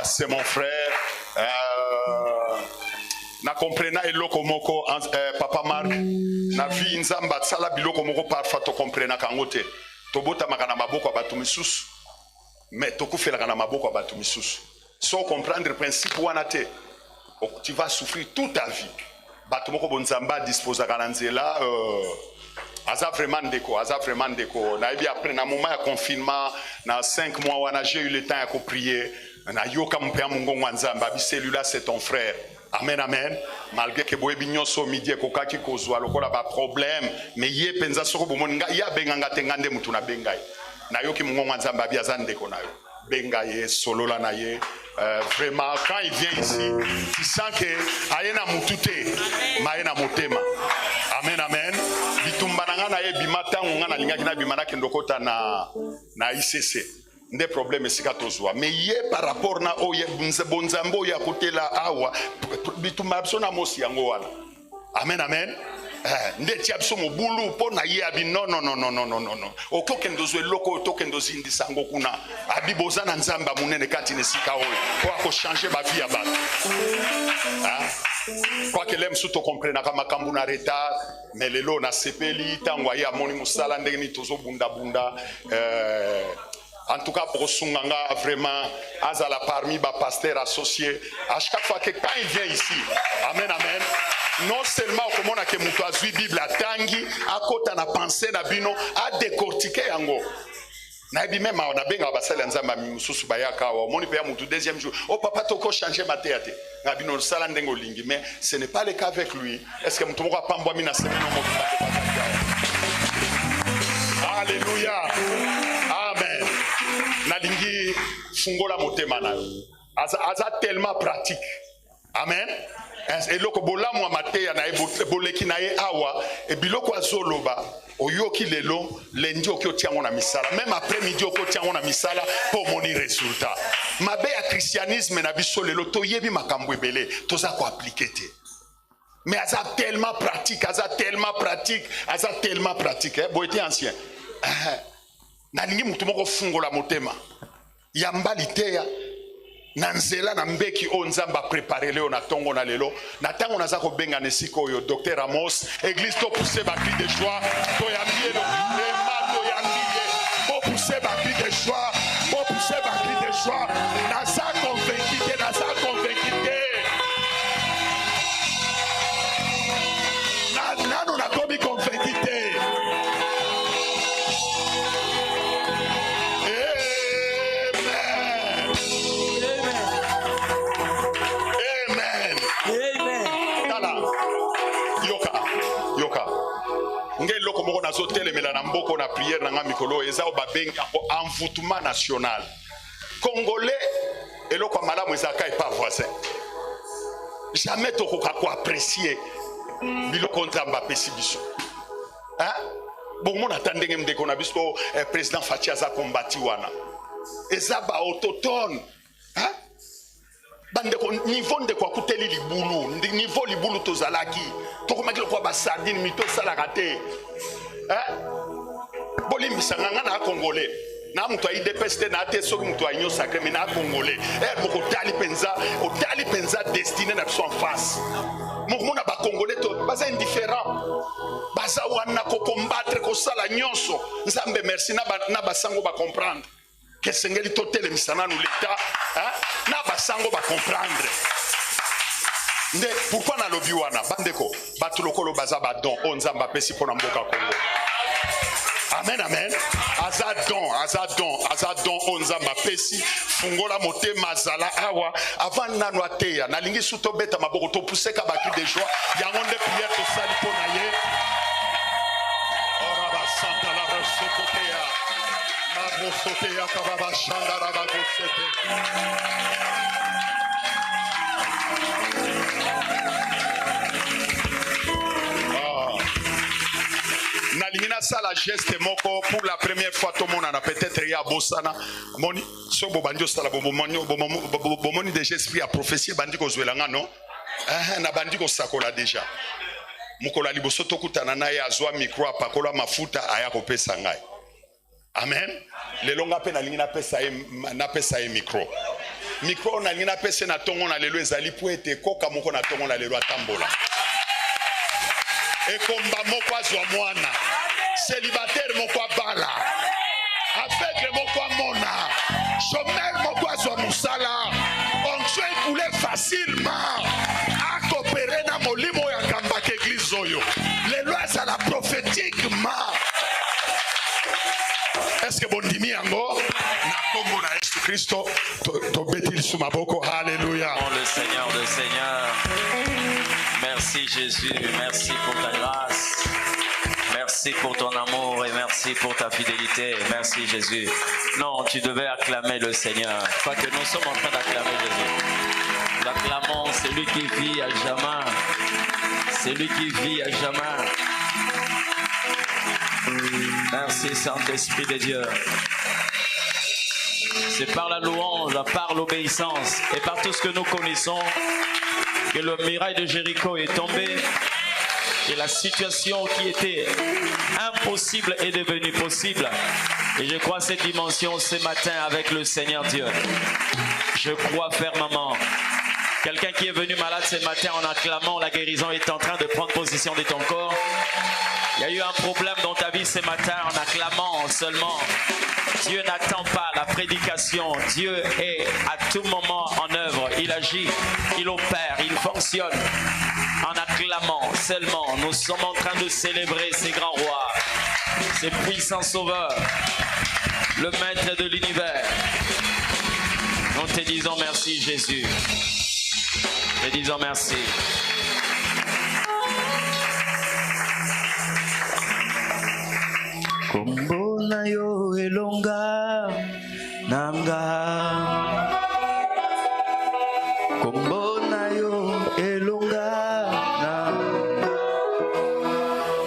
c'est mon frère. Na comprena eloko moko papa Marc na vi nzamba tsala biloko moko parfois to comprena kangote to bota makana maboko abatu misusu mais to kufela kana maboko abatu misusu so comprendre principe wana te tu vas souffrir toute ta vie batu moko bonzamba disposa kana nzela aza vraiment ndeko na ebi après na moment ya confinement na 5 mois wana j'ai eu le temps à prier na yoka mpea mungu nzamba bi celui-là c'est ton frère. Amen, amen. Malgré que boye binyo so midi kokaki kozwa lokola ba problème, mais ye penza soko bomoninga ya benganga tengande mutu na bengai. Na yoki mungu nzamba bi azande ko nayo. Bengaye solola na ye. Vraiment quand il vient ici, tu sens que ayena mutute, maena motema. Amen, amen. Bitumbananga na ye bimata ngana lingaki na bimana kendokota na ICC. Des problèmes esika tozwa mais ye par rapport na oye bonzambo ya kotela awa bitumabso na mosi yango wana amen amen nde tiabso mobulu po na ye abi non okokendo zwe loko tokendo zindi sango kuna abi bozana nzamba munene kati nesika oyo ko changer ba vie ya bato quoi que l'aime surtout comprendre kama makambo na retard mais lelo na sepeli tango ya moni musala ndenge ni tozo bunda en tout cas, pour Sunganga, vraiment, Azala parmi les pasteurs associés, à chaque fois que quand il vient ici, amen, amen, non seulement comme on a que Moutouazui Bible à Tangi, à côté on a pensé d'abino, à décortiquer yango. Nabi même on a bien abassé l'enzamba mususu bayaka wa moni paya mutu deuxième jour. Oh papa toko changer ma théâtre. Nabino salandengo lingi mais ce n'est pas le cas avec lui. Est-ce que mutu moko pambwa mina semino mo. Alléluia. Amen. Nalingi fungola motema na aza tellement pratique. Amen. Et loko bolamu amateya na boleki na ye awa e biloko azoloba oyoki lelo lendi okiotiango na misala même après midi okiotiango na misala pour moni résultat. Mabe ya christianisme na biso lelo toyebi makambo ebele toza ko appliquer te. Mais aza tellement pratique, boyeti ancien. Nalingi mutu moko fungola motema ya mbali teya na nzela na mbeki o nzamba préparer leo na tongo na lelo na tango naza ko benga nesiko yo docteur Amos église to pousser ba cri de joie to yambie lo to yambie po pousser ba cri de joie naza convaincu nano na komi convaincu te. Ngelo komoko na zotele mela na mboko na prière na nga mikolo eza o babenga envoûtement national congolais eloko malamu ezaka et pas voisin jamais to ko apprécier biloko nzamba pesi biso bon mon attendenge mdeko na biso président Fachi aza kombati wana eza ba autochtone bande ko niveau ndeko akuteli libulu niveau libulu tozalaki tokomakile kwa ba sardine mito sala raté bolimbisa nganga na congolais na mutu a IDPST na te soki mutu a union sacrée mais na congolais moko tali penza destiné na biso en face mona ba congolais to baza indifférent baza wana ko combattre ko sala nyonso nzambe merci na basango ba comprendre que sengeli to telemisana nous l'état na basango ba comprendre nde pourquoi na lobi wana bandeko batulokolo baza ba don onzamba pesi pona mboka Congo. Amen, amen. Azadon onzamba pesi fungola mote mazala awa avant nanu ateya nalingi suto beta maboko to pousser ka baki de joie yangonde prière to sali pona ye ora ba santa la rosokotea ma rosokotea ka baba shanda la ba kosete. Nalingina ça la geste moko pour la première fois tout le monde a peut-être ya bosana moni so bobandio sala bomoni des gestes à prophétie bandi ko zwelanga non na bandi ko sakola déjà mukola liboso tokutana na ya azwa micro apakola mafuta aya ko pesa ngai amen lelo nga pe nalingina pesa e micro micro na ngina pese na tongo na lelo ezali po ete koka moko na tongo na lelo atambola. Ekomba moko azwa mwana. Célibataire moko abala. Aveugle moko amona. Chômeur moko azwa musala. Onction écoulé facilement. A coopérer na molimo ya kambaka église oyo. Lelo azala prophétiquement. Est-ce que bon dimi yango? Na kombo na Yesu Kristo to betil sous maboko. Alléluia. Le Seigneur, le Seigneur. Merci Jésus, merci pour ta grâce. Merci pour ton amour et merci pour ta fidélité. Merci Jésus. Non, tu devais acclamer le Seigneur. Pas que nous sommes en train d'acclamer Jésus. Nous acclamons celui qui vit à jamais. Celui qui vit à jamais. Merci Saint-Esprit de Dieu. C'est par la louange, par l'obéissance et par tout ce que nous connaissons que le muraille de Jéricho est tombé et la situation qui était impossible est devenue possible. Et je crois cette dimension ce matin avec le Seigneur Dieu. Je crois fermement. Quelqu'un qui est venu malade ce matin en acclamant, la guérison est en train de prendre position de ton corps. Il y a eu un problème dans ta vie ce matin en acclamant seulement. Dieu n'attend pas la prédication. Dieu est à tout moment en œuvre. Il agit, il opère, il fonctionne. En acclamant seulement, nous sommes en train de célébrer ces grands rois, ces puissants sauveurs, le maître de l'univers. Nous te disons merci Jésus. Te disons merci. Kombo na yo elonga nanga. Kombo na yo elonga nanga.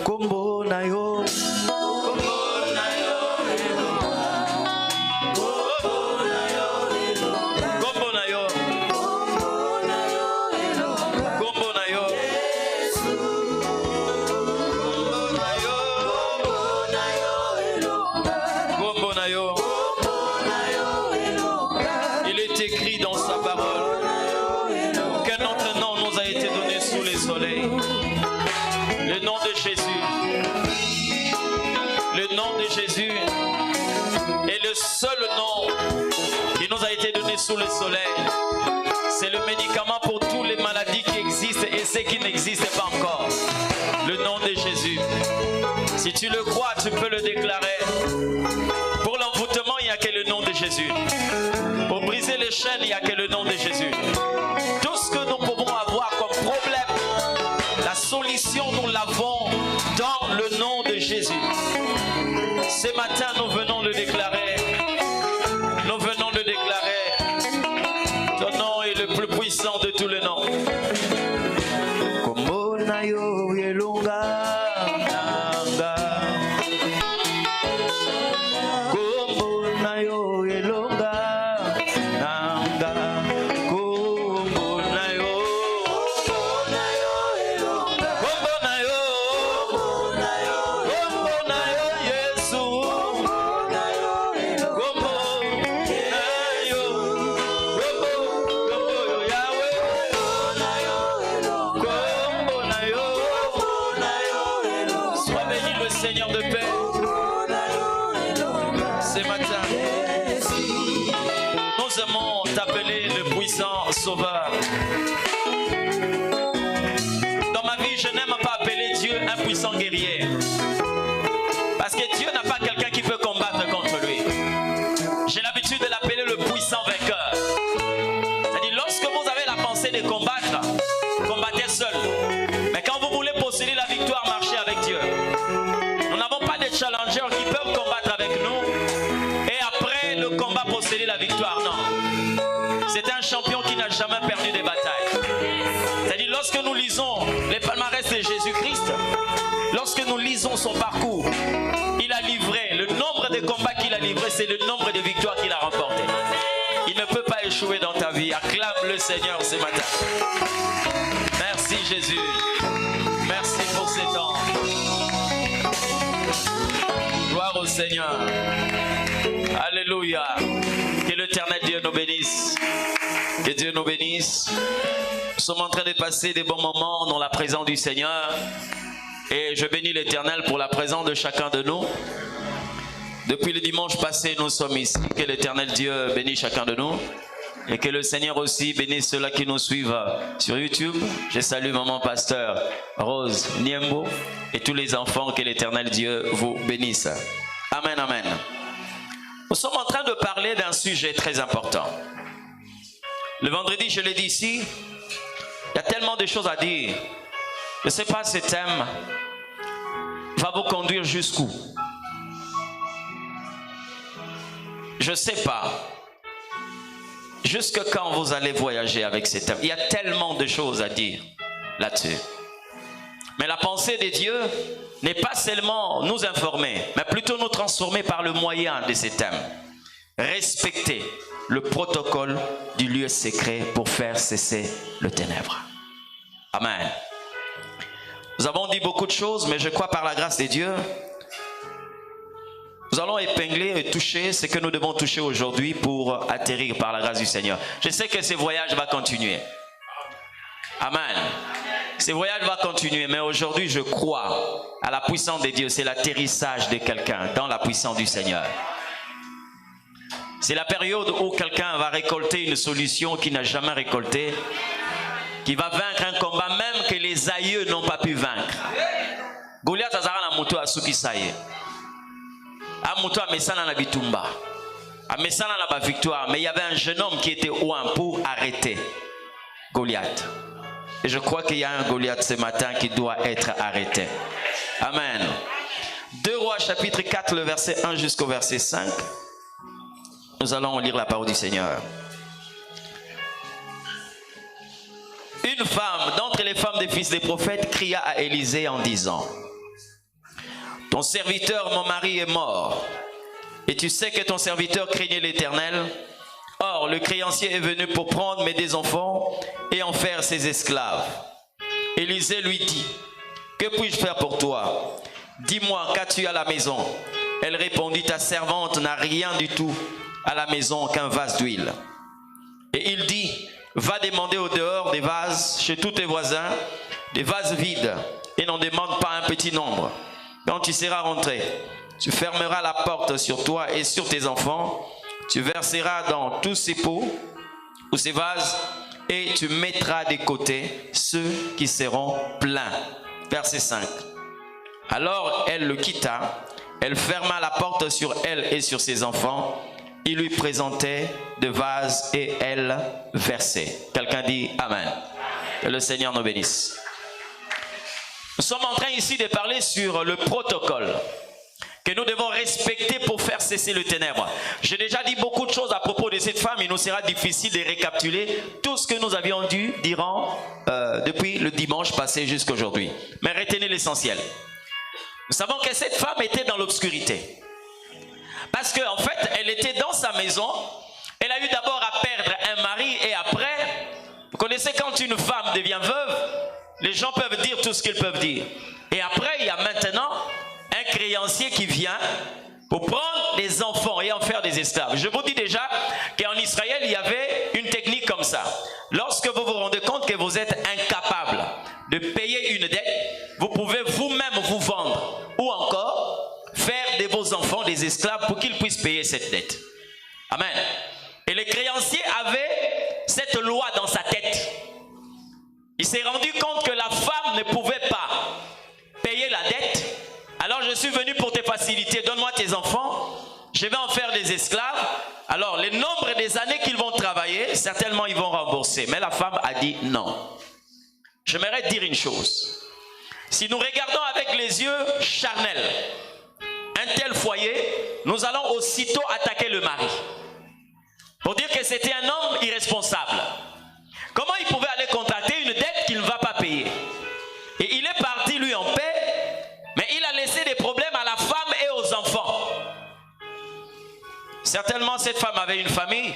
Kombo na yo. Kombo na yo elonga. Kombo na yo elonga. Kombo na yo. Kombo na yo elonga. Kombo na yo. Il est écrit dans sa parole qu'un autre nom nous a été donné sous les soleils. Le nom de Jésus. Le nom de Jésus est le seul nom qui nous a été donné sous le soleil. C'est le médicament pour toutes les maladies qui existent et ceux qui n'existent pas encore. Le nom de Jésus. Si tu le crois, tu peux le déclarer. Pour l'envoûtement, il n'y a que le nom de Jésus. Pour briser les chaînes, il n'y a que le nom de Jésus. Tout ce que nous pouvons avoir comme problème, la solution, nous l'avons dans le nom de Jésus. Ce matin, nous venons le déclarer. Nous venons le déclarer. Ton nom est le plus puissant de tous les noms. Kombo na yo elonga. Seigneur de paix, ce matin, nous aimons t'appeler le puissant sauveur. Dans ma vie, je n'aime pas appeler Dieu un puissant guerrier. Parce que Dieu n'a pas quelqu'un qui peut combattre contre lui. J'ai l'habitude de l'appeler le puissant vainqueur. C'est-à-dire, lorsque vous avez la pensée de combattre, combattez seul. Mais quand vous voulez posséder la victoire, marchez avec Dieu. Nous n'avons pas de challengers qui peuvent combattre avec nous et après le combat posséder la victoire. Non. C'est un champion qui n'a jamais perdu des batailles. C'est-à-dire, lorsque nous lisons les palmarès de Jésus-Christ, lorsque nous lisons son parcours, il a livré, le nombre de combats qu'il a livré, c'est le nombre de victoires qu'il a remportées. Il ne peut pas échouer dans ta vie. Acclame le Seigneur ce matin. Merci Jésus. Merci pour ces temps. Gloire au Seigneur. Alléluia. Que l'Éternel Dieu nous bénisse. Que Dieu nous bénisse. Nous sommes en train de passer des bons moments dans la présence du Seigneur. Et je bénis l'Éternel pour la présence de chacun de nous. Depuis le dimanche passé, nous sommes ici. Que l'Éternel Dieu bénisse chacun de nous. Et que le Seigneur aussi bénisse ceux-là qui nous suivent sur YouTube. Je salue maman pasteur Rose Niembo et tous les enfants. Que l'Éternel Dieu vous bénisse. Amen, amen. Nous sommes en train de parler d'un sujet très important. Le vendredi, je l'ai dit ici, il y a tellement de choses à dire. Je ne sais pas, ce thème va vous conduire jusqu'où. Je ne sais pas. Jusque quand vous allez voyager avec ce thème. Il y a tellement de choses à dire là-dessus. Mais la pensée de Dieu n'est pas seulement nous informer, mais plutôt nous transformer par le moyen de ces thèmes. Respecter le protocole du lieu secret pour faire cesser le ténèbre. Amen. Nous avons dit beaucoup de choses, mais je crois par la grâce de Dieu, nous allons épingler et toucher ce que nous devons toucher aujourd'hui pour atterrir par la grâce du Seigneur. Je sais que ce voyage va continuer. Amen. Ce voyage va continuer, mais aujourd'hui je crois à la puissance de Dieu. C'est l'atterrissage de quelqu'un dans la puissance du Seigneur. C'est la période où quelqu'un va récolter une solution qu'il n'a jamais récoltée, qui va vaincre un combat même que les aïeux n'ont pas pu vaincre. Goliath azara na moto asukisaye. A moto amesana na bitumba. Amesana na ba victoire, mais il y avait un jeune homme qui était loin pour arrêter Goliath. Et je crois qu'il y a un Goliath ce matin qui doit être arrêté. Amen. 2 Rois chapitre 4, le verset 1 jusqu'au verset 5. Nous allons lire la parole du Seigneur. Une femme d'entre les femmes des fils des prophètes cria à Élisée en disant: ton serviteur, mon mari, est mort. Et tu sais que ton serviteur craignait l'Éternel. Or, le créancier est venu pour prendre mes deux enfants et en faire ses esclaves. Élisée lui dit: que puis-je faire pour toi? Dis-moi, qu'as-tu à la maison? Elle répondit: ta servante n'a rien du tout à la maison qu'un vase d'huile. Et il dit: va demander au dehors des vases chez tous tes voisins, des vases vides, et n'en demande pas un petit nombre. Quand tu seras rentré, tu fermeras la porte sur toi et sur tes enfants, tu verseras dans tous ces pots ou ces vases, et tu mettras de côté ceux qui seront pleins. Verset 5. Alors elle le quitta, elle ferma la porte sur elle et sur ses enfants. Il lui présentait des vases et elle versait. Quelqu'un dit Amen. Que le Seigneur nous bénisse. Nous sommes en train ici de parler sur le protocole que nous devons respecter pour faire cesser le ténèbre. J'ai déjà dit beaucoup de choses à propos de cette femme. Il nous sera difficile de récapituler tout ce que nous avions dû dire depuis le dimanche passé jusqu'à aujourd'hui. Mais retenez l'essentiel. Nous savons que cette femme était dans l'obscurité. Parce qu'en fait, elle était dans sa maison. Elle a eu d'abord à perdre un mari et après, vous connaissez quand une femme devient veuve, les gens peuvent dire tout ce qu'ils peuvent dire. Et après, il y a maintenant un créancier qui vient pour prendre des enfants et en faire des esclaves. Je vous dis déjà qu'en Israël, il y avait une technique comme ça. Lorsque vous vous rendez compte que vous êtes incapable de payer une dette, vous pouvez vous-même vous vendre ou encore faire de vos enfants des esclaves pour qu'ils puissent payer cette dette. Amen. Et le créancier avait cette loi dans sa tête. Il s'est rendu compte que la femme ne pouvait pas payer la dette. Alors je suis venu pour te faciliter. Donne-moi tes enfants. Je vais en faire des esclaves. Alors le nombre des années qu'ils vont travailler, certainement ils vont rembourser. Mais la femme a dit non. J'aimerais dire une chose. Si nous regardons avec les yeux charnels un tel foyer, nous allons aussitôt attaquer le mari. Pour dire que c'était un homme irresponsable. Comment il pouvait aller contracter une dette qu'il ne va pas payer? Et il est parti lui en paix, mais il a laissé des problèmes à la femme et aux enfants. Certainement cette femme avait une famille,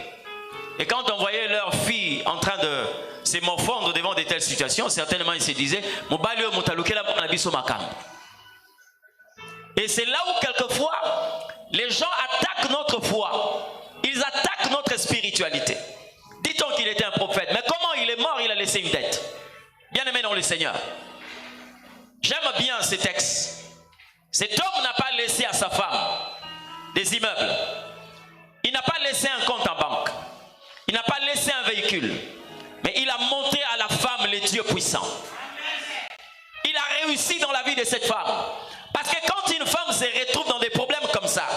et quand on voyait leur fille en train de se morfondre devant de telles situations, certainement ils se disaient: et c'est là où quelquefois les gens attaquent notre foi, ils attaquent notre spiritualité. Dit-on qu'il était un laisser une dette. Bien aimé dans le Seigneur. J'aime bien ces textes. Cet homme n'a pas laissé à sa femme des immeubles. Il n'a pas laissé un compte en banque. Il n'a pas laissé un véhicule. Mais il a montré à la femme les dieux puissants. Il a réussi dans la vie de cette femme. Parce que quand une femme se retrouve dans des problèmes comme ça,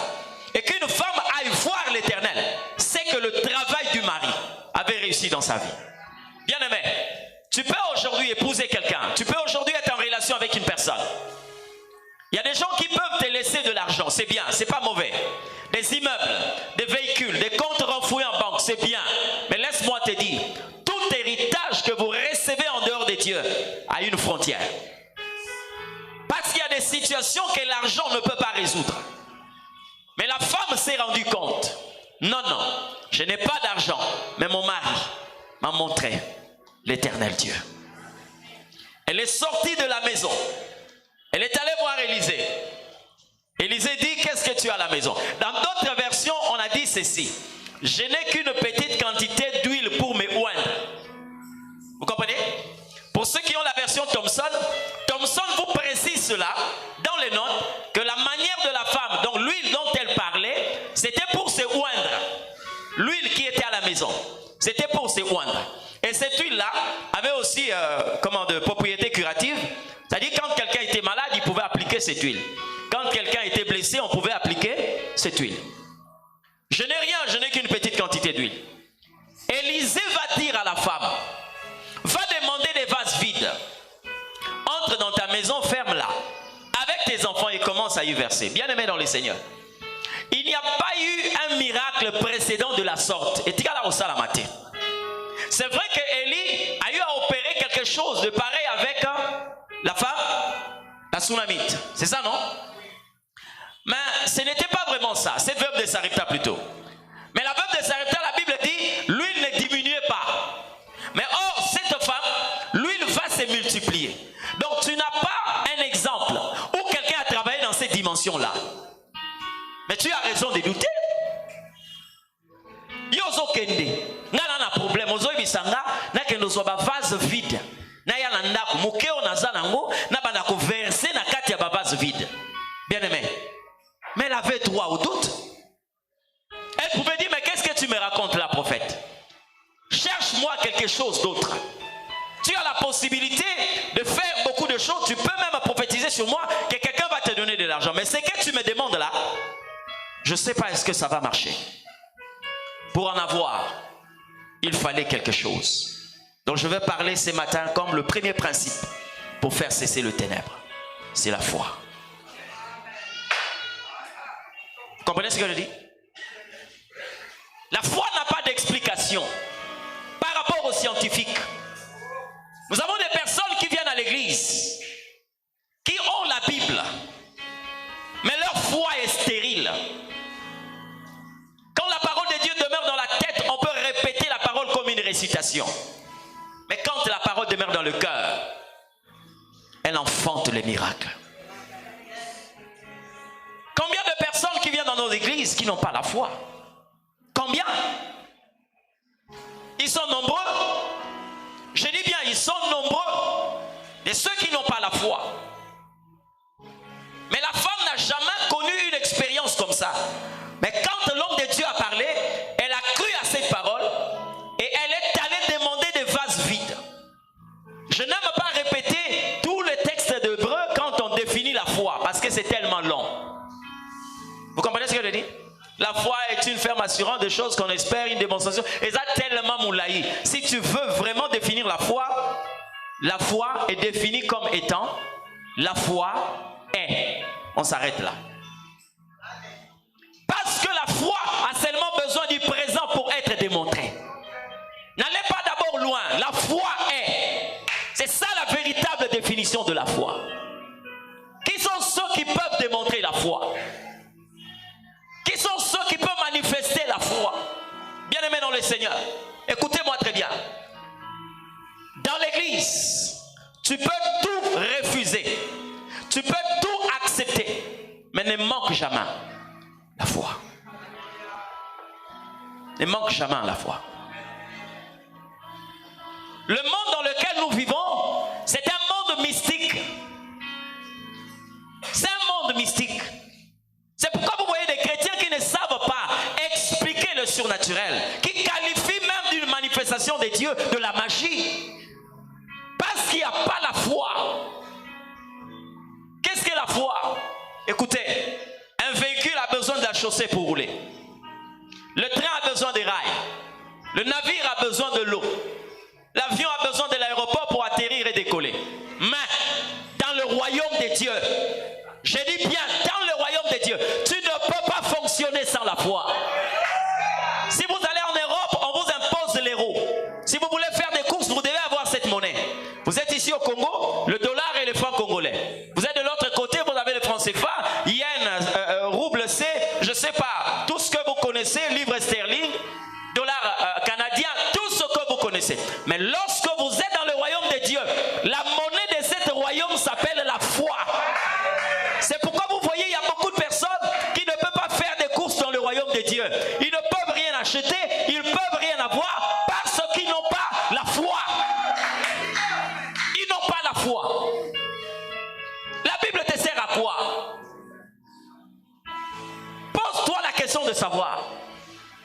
et qu'une femme aille voir l'Éternel, c'est que le travail du mari avait réussi dans sa vie. Bien aimé, tu peux aujourd'hui épouser quelqu'un. Tu peux aujourd'hui être en relation avec une personne. Il y a des gens qui peuvent te laisser de l'argent. C'est bien, c'est pas mauvais. Des immeubles, des véhicules, des comptes renfloués en banque, c'est bien. Mais laisse-moi te dire, tout héritage que vous recevez en dehors des dieux a une frontière. Parce qu'il y a des situations que l'argent ne peut pas résoudre. Mais la femme s'est rendue compte. Non, non, je n'ai pas d'argent. Mais mon mari m'a montré l'Éternel Dieu. Elle est sortie de la maison. Elle est allée voir Élisée. Élisée dit, qu'est-ce que tu as à la maison? Dans d'autres versions, on a dit ceci. Je n'ai qu'une petite quantité d'huile pour me oindre. Vous comprenez? Pour ceux qui ont la version Thomson, Thomson vous précise cela dans les notes, que la manière de la femme, donc l'huile dont elle parlait, c'était pour se oindre. L'huile qui était à la maison, c'était pour se oindre. Et cette huile-là avait aussi de propriété curative. C'est-à-dire quand quelqu'un était malade, il pouvait appliquer cette huile. Quand quelqu'un était blessé, on pouvait appliquer cette huile. Je n'ai rien, je n'ai qu'une petite quantité d'huile. Élisée va dire à la femme, va demander des vases vides. Entre dans ta maison, ferme-la. Avec tes enfants et commence à y verser. Bien aimé dans le Seigneur. Il n'y a pas eu un miracle précédent de la sorte. Et c'est vrai que Élie a eu à opérer quelque chose de pareil avec la femme, la Sunamite. C'est ça, non? Mais ce n'était pas vraiment ça. Cette veuve de Sarepta plutôt. Mais la veuve de Sarepta, la Bible dit, l'huile ne diminuait pas. Mais or, cette femme, l'huile va se multiplier. Donc tu n'as pas un exemple où quelqu'un a travaillé dans cette dimension-là. Mais tu as raison de douter. Yozo kende. N'a problème. Ozo bisanga. N'a que nous soit vase vide. Na ya nanda mukeo na zanango. Na banda ko verser na kati ya vase vide. Bien aimé. Mais elle avait droit au doute. Elle pouvait dire, mais qu'est-ce que tu me racontes là, prophète? Cherche-moi quelque chose d'autre. Tu as la possibilité de faire beaucoup de choses. Tu peux même prophétiser sur moi que quelqu'un va te donner de l'argent. Mais ce que tu me demandes là, je ne sais pas est-ce que ça va marcher. Pour en avoir, il fallait quelque chose. Donc je vais parler ce matin comme le premier principe pour faire cesser le ténèbre. C'est la foi. Vous comprenez ce que je dis? La foi n'a pas d'explication par rapport aux scientifiques. Nous avons des personnes qui viennent à l'église, qui ont la Bible, mais leur foi est stérile. Quand la parole de Dieu demeure dans la tête, on peut répéter la parole comme une récitation. Mais quand la parole demeure dans le cœur, elle enfante les miracles. Combien de personnes qui viennent dans nos églises qui n'ont pas la foi? Combien? Ils sont nombreux. Je dis bien, ils sont nombreux. Et ceux qui n'ont pas la foi. Mais la femme n'a jamais connu une expérience comme ça. Mais quand l'homme de Dieu a parlé, elle a cru à cette parole et elle est allée demander des vases vides. Je n'aime pas répéter tout le texte d'Hébreu quand on définit la foi, parce que c'est tellement long. Vous comprenez ce que je dis? La foi est une ferme assurance de choses qu'on espère, une démonstration. Et ça tellement moulaï. Si tu veux vraiment définir la foi est définie comme étant la foi est. On s'arrête là. Parce que la foi a seulement besoin du présent pour être démontrée. N'allez pas d'abord loin. La foi est. C'est ça la véritable définition de la foi. Qui sont ceux qui peuvent démontrer la foi? Qui sont ceux qui peuvent manifester la foi? Bien aimés dans le Seigneur, écoutez-moi très bien. Dans l'église, tu peux tout refuser. Tu peux tout accepter. Mais ne manque jamais la foi. Ne manque jamais la foi. Le monde dans manifestation de Dieu, de la magie. Parce qu'il n'y a pas la foi. Qu'est-ce que la foi? Écoutez, un véhicule a besoin de la chaussée pour rouler. Le train a besoin des rails. Le navire a besoin de l'eau. L'avion a besoin de l'aéroport pour atterrir et décoller. Mais dans le royaume de Dieu, je dis bien, dans le royaume de Dieu, tu ne peux pas fonctionner sans la foi. Si vous allez en Europe, on vous impose l'euro. Si vous voulez faire des courses, vous devez avoir cette monnaie. Vous êtes ici au Congo, le dollar et le franc congolais. Vous êtes de l'autre côté, vous avez le franc CFA, yen, rouble C, je ne sais pas, tout ce que vous connaissez, livre sterling, dollar canadien, tout ce que vous connaissez. Mais lorsque vous êtes dans le royaume de Dieu, la monnaie de ce royaume s'appelle la foi. C'est pourquoi vous voyez, il y a beaucoup de personnes qui ne peuvent pas faire des courses dans le royaume de Dieu. Ils ne peuvent rien acheter, ils ne peuvent rien avoir parce qu'ils n'ont pas la foi. Ils n'ont pas la foi. La Bible te sert à quoi? Pose-toi la question de savoir,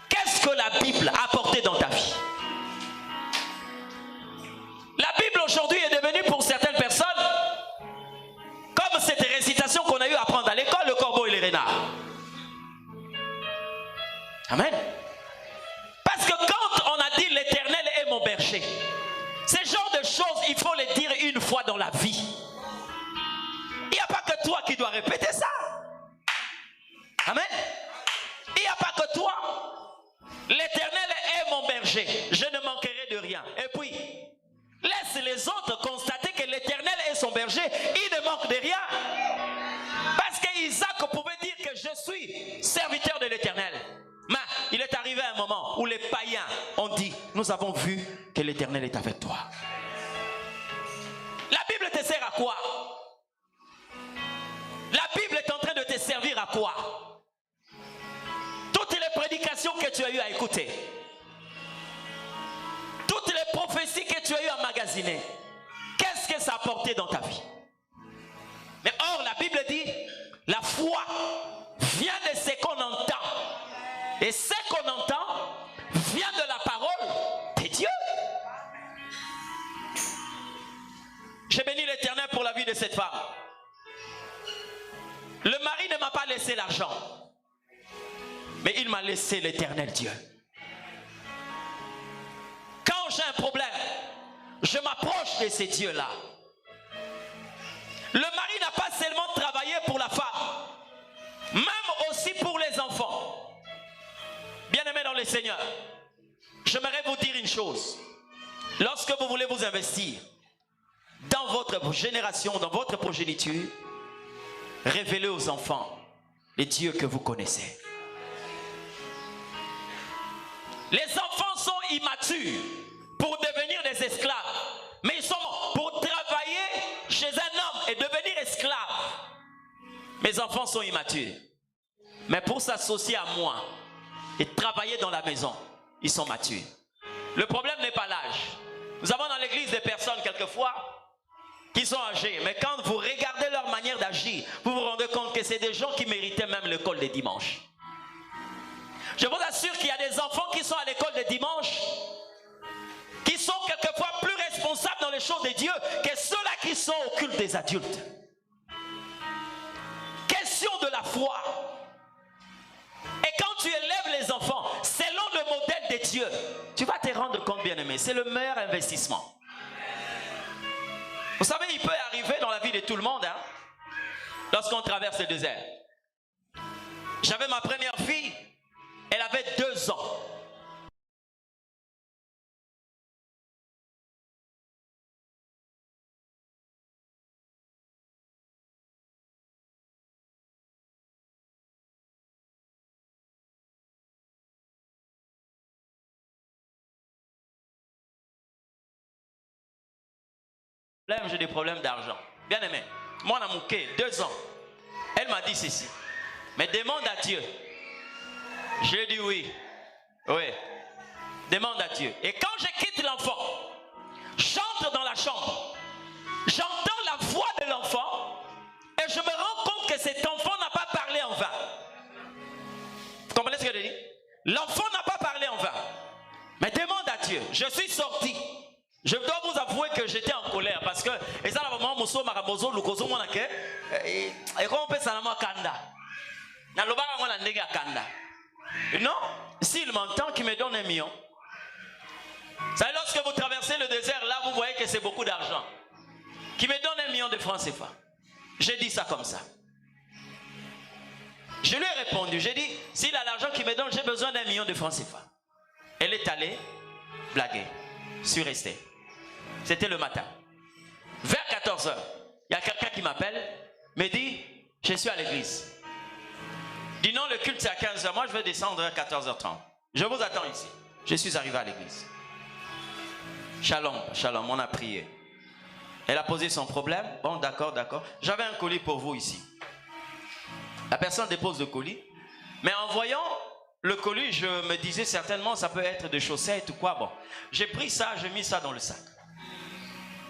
qu'est-ce que la Bible a apporté dans ta vie? La Bible aujourd'hui est devenue pour certaines personnes comme cette récitation qu'on a eu à apprendre à l'école, le corbeau et les renards. Amen. Parce que quand on a dit l'Éternel est mon berger, ce genre de choses, il faut les dire une fois dans la vie. Il n'y a pas que toi qui dois répéter ça. Amen. Il n'y a pas que toi. L'Éternel est mon berger, je ne manquerai de rien. Et puis, laisse les autres constater que l'Éternel est son berger, il ne manque de rien. Parce qu'Isaac pouvait dire que je suis serviteur de l'Éternel. Mais il est arrivé un moment où les païens ont dit, nous avons vu que l'Éternel est avec toi. La Bible te sert à quoi? La Bible est en train de te servir à quoi? Toutes les prédications que tu as eu à écouter, toutes les prophéties que tu as eu à magasiner, qu'est-ce que ça a apporté dans ta vie? Mais or, la Bible dit, la foi vient de ce qu'on entend. Et ce qu'on entend vient de la parole de Dieu. J'ai béni l'Éternel pour la vie de cette femme. Le mari ne m'a pas laissé l'argent, mais il m'a laissé l'Éternel Dieu. Quand j'ai un problème, je m'approche de ces dieux-là. Le mari n'a pas seulement travaillé pour la femme, même aussi pour les enfants. Bien-aimés dans le Seigneur, j'aimerais vous dire une chose. Lorsque vous voulez vous investir dans votre génération, dans votre progéniture, révélez aux enfants les dieux que vous connaissez. Les enfants sont immatures pour devenir des esclaves, mais ils sont pour travailler chez un homme et devenir esclaves. Mes enfants sont immatures, mais pour s'associer à moi et travailler dans la maison, ils sont matures. Le problème n'est pas l'âge. Nous avons dans l'église des personnes quelquefois qui sont âgées, mais quand vous regardez leur manière d'agir, vous vous rendez compte que c'est des gens qui méritaient même l'école des dimanches. Je vous assure qu'il y a des enfants qui sont à l'école des dimanches, qui sont quelquefois plus responsables dans les choses de Dieu que ceux-là qui sont au culte des adultes. Question de la foi. Et quand tu élèves les enfants selon le modèle de Dieu, tu vas te rendre compte, bien-aimé, c'est le meilleur investissement. Vous savez, il peut arriver dans la vie de tout le monde, hein, lorsqu'on traverse le désert. J'avais ma première fille, elle avait 2 ans. J'ai des problèmes d'argent. Bien aimé, moi, on a manqué 2 ans. Elle m'a dit ceci. Mais demande à Dieu. J'ai dit oui. Oui. Demande à Dieu. Et quand je quitte l'enfant, j'entre dans la chambre. J'entends la voix de l'enfant. Et je me rends compte que cet enfant n'a pas parlé en vain. Vous comprenez ce que je dis? L'enfant n'a pas parlé en vain. Mais demande à Dieu. je suis sorti. Je dois vous avouer que j'étais en colère parce que et ça la maman moso marabozo lukozo mona ke et comment on peut ça na kanda na lobaka ngona ndenge kanda. Non, s'il m'entend qu'il me donne 1 million. Ça, lorsque vous traversez le désert, là vous voyez que c'est beaucoup d'argent. Qui me donne 1 million de francs CFA. J'ai dit ça comme ça. Je lui ai répondu, j'ai dit, s'il a l'argent qu'il me donne, j'ai besoin d'1 million de francs CFA. Elle est allée blaguer. Je suis resté. C'était le matin. Vers 14h, il y a quelqu'un qui m'appelle, me dit, je suis à l'église. Dis non, le culte c'est à 15h, moi je vais descendre à 14h30. Je vous attends ici. Je suis arrivé à l'église. Shalom, shalom, on a prié. Elle a posé son problème. Bon, d'accord, d'accord. J'avais un colis pour vous ici. La personne dépose le colis. Mais en voyant le colis, je me disais certainement ça peut être des chaussettes ou quoi. Bon, j'ai pris ça, j'ai mis ça dans le sac.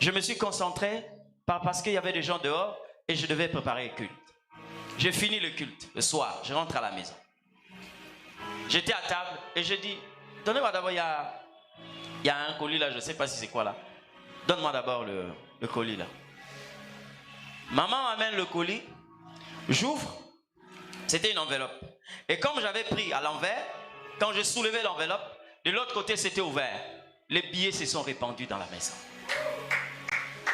Je me suis concentré parce qu'il y avait des gens dehors et je devais préparer le culte. J'ai fini le culte le soir, je rentre à la maison. J'étais à table et j'ai dit, donnez-moi d'abord, il y a un colis là, je ne sais pas si c'est quoi là. Donne-moi d'abord le colis là. Maman amène le colis, j'ouvre, c'était une enveloppe. Et comme j'avais pris à l'envers, quand j'ai soulevé l'enveloppe, de l'autre côté c'était ouvert. Les billets se sont répandus dans la maison.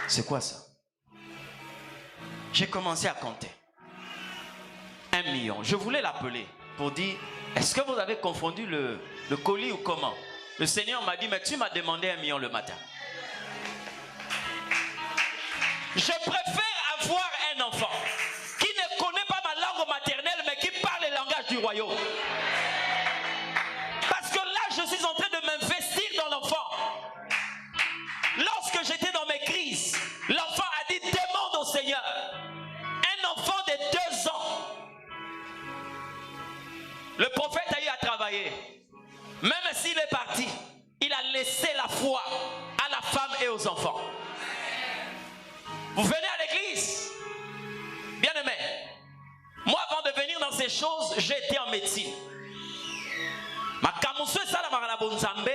C'est quoi ça? J'ai commencé à compter. 1 million. Je voulais l'appeler pour dire, est-ce que vous avez confondu le colis ou comment? Le Seigneur m'a dit, mais tu m'as demandé 1 million le matin. Je préfère avoir un enfant qui ne connaît pas ma langue maternelle, mais qui parle le langage du royaume. Parce que là, je suis en train de m'investir dans l'enfant. Lorsque j'étais dans mes crises, l'enfant a dit, demande au Seigneur. Un enfant de 2 ans. Le prophète a eu à travailler. Même s'il est parti, il a laissé la foi à la femme et aux enfants. Vous venez à l'église, bien aimé. Moi, avant de venir dans ces choses, j'étais en médecine. Ma kamusu sala makana bonzambe,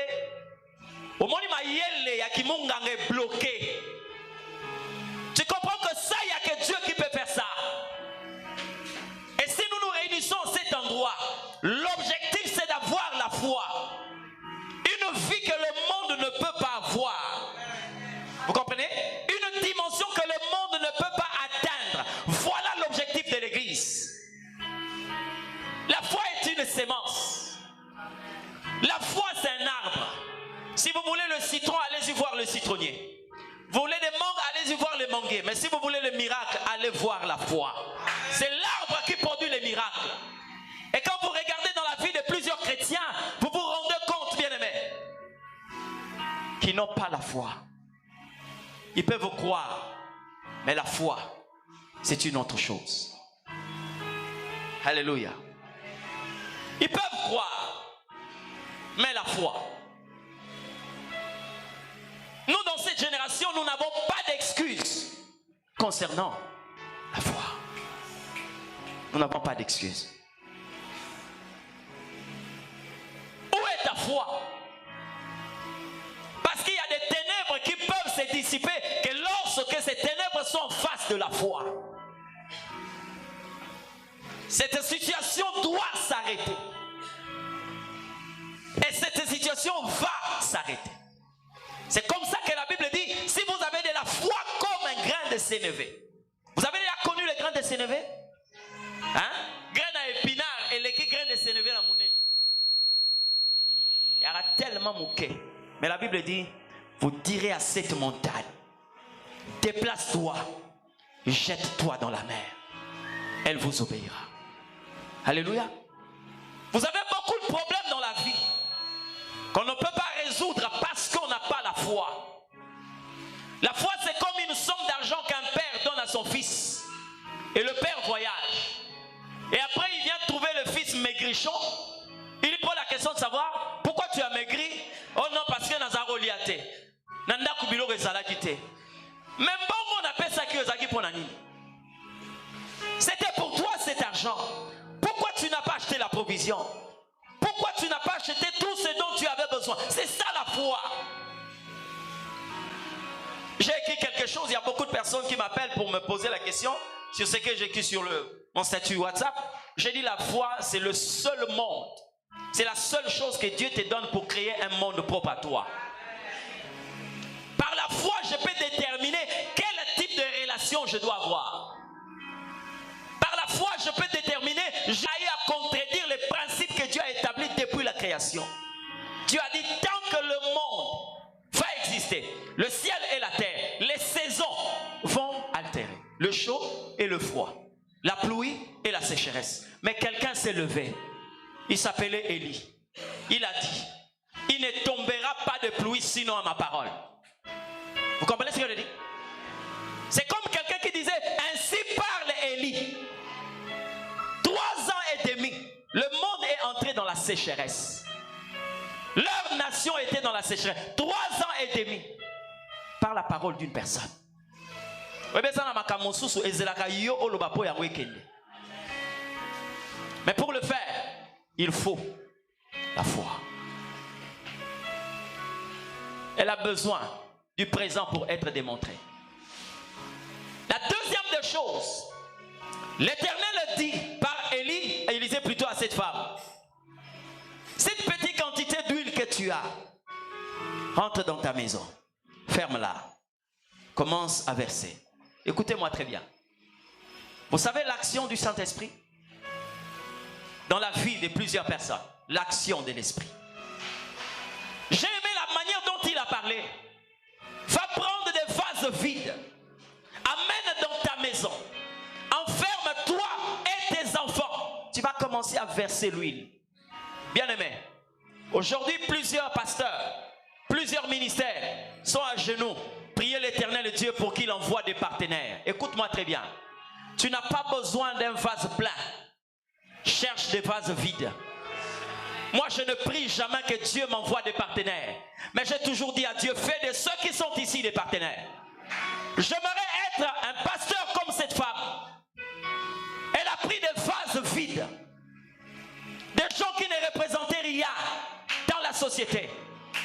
au moment où ma yelle ya kimunga est bloqué. Tu comprends que ça, il n'y a que Dieu qui peut faire ça. Et si nous nous réunissons à cet endroit, l'objectif c'est d'avoir la foi. Une vie que le monde ne peut pas avoir. Vous comprenez? Une dimension que le monde ne peut pas atteindre. Voilà l'objectif de l'église. La foi est une sémence. La foi c'est un arbre. Si vous voulez le citron, allez-y voir le citronnier. Vous voulez des mangues, allez-y voir les manguiers. Mais si vous voulez le miracle, allez voir la foi. C'est l'arbre qui produit les miracles. Et quand vous regardez dans la vie de plusieurs chrétiens, vous vous rendez compte, bien-aimés, qu'ils n'ont pas la foi. Ils peuvent vous croire, mais la foi, c'est une autre chose. Alléluia. Ils peuvent croire, mais la foi. Nous, dans cette génération, nous n'avons pas d'excuses concernant la foi. Nous n'avons pas d'excuses. Où est ta foi? Parce qu'il y a des ténèbres qui peuvent se dissiper que lorsque ces ténèbres sont en face de la foi. Cette situation doit s'arrêter. Et cette situation va s'arrêter. C'est comme ça que la Bible dit, si vous avez de la foi comme un grain de sénévé. Vous avez déjà connu le grain de sénévé? Hein? Grain à épinard et les grains de sénévé dans mon nez. Il y aura tellement mouqué. Mais la Bible dit, vous direz à cette montagne, déplace-toi, jette-toi dans la mer. Elle vous obéira. Alléluia. Vous avez beaucoup de problèmes dans la vie qu'on ne peut pas résoudre parce qu'on n'a pas la foi. La foi, c'est comme une somme d'argent qu'un père donne à son fils. Et le père voyage. Et après, il vient trouver le fils maigrichon. Il lui pose la question de savoir, pourquoi tu as maigri? Oh non, parce que Nazaro liate. Nanda kubilo resala kite. Même bon, on appelle ça qui pour nani. C'était pour toi cet argent. Pourquoi tu n'as pas acheté la provision? Pourquoi tu n'as pas acheté tout ce dont tu avais besoin. C'est ça la foi. J'ai écrit quelque chose, il y a beaucoup de personnes qui m'appellent pour me poser la question sur ce que j'ai écrit sur mon statut WhatsApp. J'ai dit la foi, c'est le seul monde. C'est la seule chose que Dieu te donne pour créer un monde propre à toi. Par la foi, je peux déterminer quel type de relation je dois avoir. Par la foi, je peux déterminer, j'ai à contredire les principes que Dieu a établis depuis la création. Dieu a dit, tant que le monde va exister, le ciel et la terre, les saisons vont altérer. Le chaud et le froid, la pluie et la sécheresse. Mais quelqu'un s'est levé. Il s'appelait Élie. Il a dit, il ne tombera pas de pluie sinon à ma parole. Vous comprenez ce que je dis? C'est comme quelqu'un qui disait, ainsi parle Élie. 3 ans et demi, le monde est entré dans la sécheresse. Leur nation était dans la sécheresse. 3 ans et demi. Par la parole d'une personne. Mais pour le faire, il faut la foi. Elle a besoin du présent pour être démontrée. La deuxième des choses, l'Éternel dit par Élie, et il disait plutôt à cette femme, cette petite quantité d'huile que tu as, rentre dans ta maison, ferme-la, commence à verser. Écoutez-moi très bien. Vous savez l'action du Saint-Esprit dans la vie de plusieurs personnes, l'action de l'Esprit. J'ai aimé la manière dont il a parlé. Va prendre des vases vides, amène dans ta maison, enferme-toi et tes enfants. Tu vas commencer à verser l'huile. Bien-aimé, aujourd'hui plusieurs pasteurs, plusieurs ministères sont à genoux. Priez l'Éternel Dieu pour qu'il envoie des partenaires. Écoute-moi très bien. Tu n'as pas besoin d'un vase plein. Cherche des vases vides. Moi, je ne prie jamais que Dieu m'envoie des partenaires. Mais j'ai toujours dit à Dieu, fais de ceux qui sont ici des partenaires. J'aimerais être un pasteur comme cette femme. Elle a pris des vases vides. Des gens qui ne représentaient rien dans la société.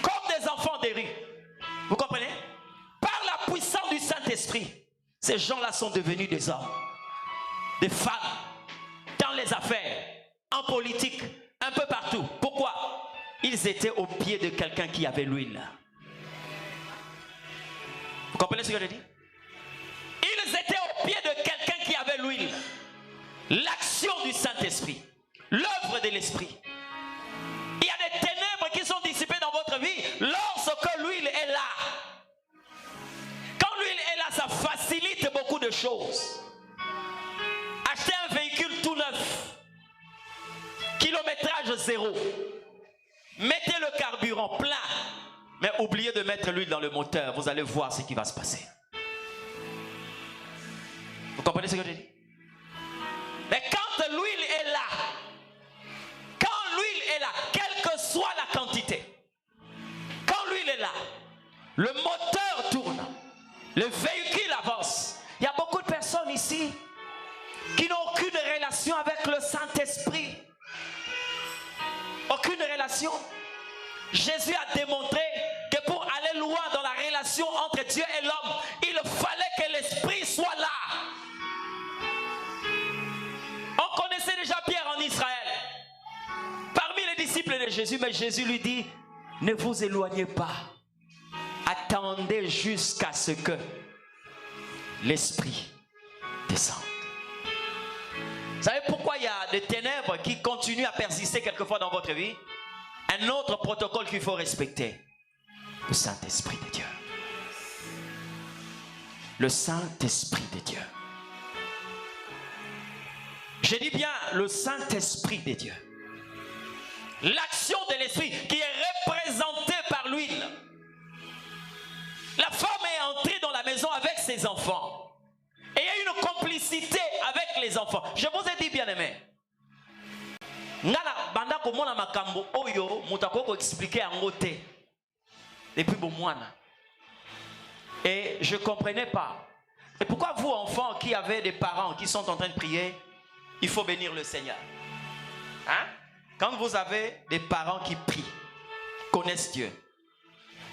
Comme des enfants des rues. Vous comprenez? Par la puissance du Saint-Esprit, ces gens-là sont devenus des hommes. Des femmes. Dans les affaires. En politique. Un peu partout. Pourquoi? Ils étaient au pied de quelqu'un qui avait l'huile. Vous comprenez ce que je dis? Ils étaient au pied de quelqu'un qui avait l'huile. L'action du Saint-Esprit. L'œuvre de l'Esprit. Il y a des ténèbres qui sont dissipées dans votre vie lorsque l'huile est là. Quand l'huile est là, ça facilite beaucoup de choses. Achetez un véhicule tout neuf. Kilométrage 0. Mettez le carburant plein. Mais oubliez de mettre l'huile dans le moteur. Vous allez voir ce qui va se passer. Vous comprenez ce que je dis? Mais quand l'huile est là, quelle que soit la quantité, quand l'huile est là, le moteur tourne, le véhicule avance. Il y a beaucoup de personnes ici qui n'ont aucune relation avec le Saint-Esprit. Aucune relation. Jésus a démontré que pour aller loin dans la relation entre Dieu et l'homme, il fallait que l'Esprit soit là. On connaissait déjà Pierre en Israël, parmi les disciples de Jésus, mais Jésus lui dit, ne vous éloignez pas, attendez jusqu'à ce que l'Esprit descende. Vous savez pourquoi il y a des ténèbres qui continuent à persister quelquefois dans votre vie? Un autre protocole qu'il faut respecter. Le Saint-Esprit de Dieu. Le Saint-Esprit de Dieu. Je dis bien le Saint-Esprit de Dieu. L'action de l'Esprit qui est représentée par l'huile. La femme est entrée dans la maison avec ses enfants. Et il y a une complicité avec les enfants. Je vous ai dit, bien aimé. Et je ne comprenais pas. Et pourquoi vous, enfants, qui avez des parents qui sont en train de prier, il faut bénir le Seigneur? Hein? Quand vous avez des parents qui prient, connaissent Dieu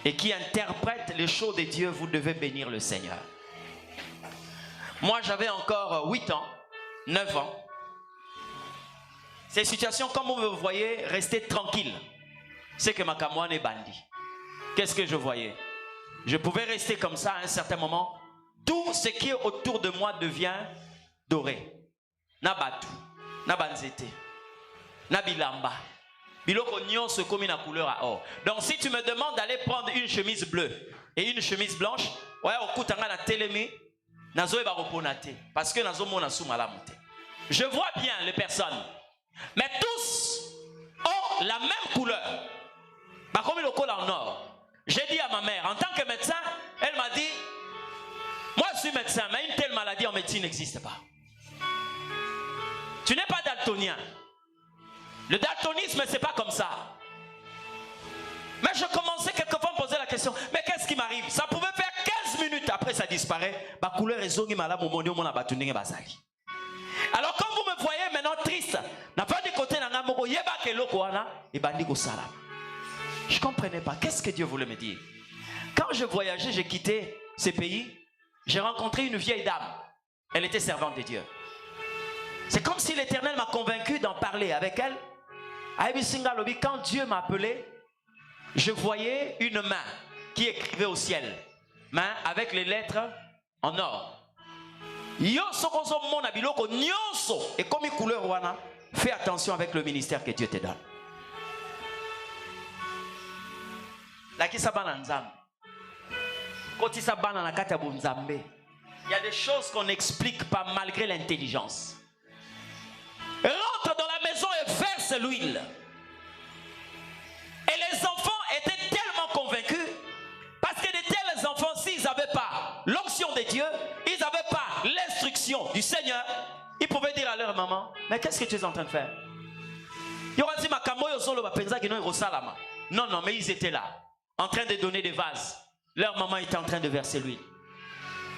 et qui interprètent les choses de Dieu, vous devez bénir le Seigneur. Moi, j'avais encore 8 ans, 9 ans. Ces situations, comme vous me voyez, rester tranquille. C'est que ma camoine est bandit. Qu'est-ce que je voyais? Je pouvais rester comme ça à un certain moment. Tout ce qui est autour de moi devient doré. Na batu, na banzete, na bilamba. Biloko nyonso komi na couleur à or. Donc si tu me demandes d'aller prendre une chemise bleue et une chemise blanche, ouais, okutanga na telemi, nazo eba reponate parce que nazo mona sou malamu te. Je vois bien les personnes, mais tous ont la même couleur. Bah comme le col en or. J'ai dit à ma mère, en tant que médecin, elle m'a dit, moi je suis médecin, mais une telle maladie en médecine n'existe pas. Tu n'es pas daltonien. Le daltonisme, c'est pas comme ça. Mais je commençais quelquefois à me poser la question, mais qu'est-ce qui m'arrive? Ça pouvait faire 15 minutes, après ça disparaît. Ma couleur est zongi malade, mon dieu, mon abatunenge basali. Alors quand vous me voyez maintenant triste, n'a pas du côté n'a moko yeba ke lokoana et bandiko salam. Je ne comprenais pas. Qu'est-ce que Dieu voulait me dire? Quand je voyageais, j'ai quitté ces pays, j'ai rencontré une vieille dame. Elle était servante de Dieu. C'est comme si l'Éternel m'a convaincu d'en parler avec elle. Quand Dieu m'a appelé, je voyais une main qui écrivait au ciel. Main avec les lettres en or. Et comme une couleur wana, fais attention avec le ministère que Dieu te donne. Il y a des choses qu'on n'explique pas malgré l'intelligence. Rentre dans la maison et verse l'huile. Et les enfants étaient tellement convaincus parce que de tels enfants, s'ils n'avaient pas l'onction de Dieu, ils n'avaient pas l'instruction du Seigneur, ils pouvaient dire à leur maman, mais qu'est-ce que tu es en train de faire? Non, non, mais ils étaient là, en train de donner des vases. Leur maman était en train de verser l'huile.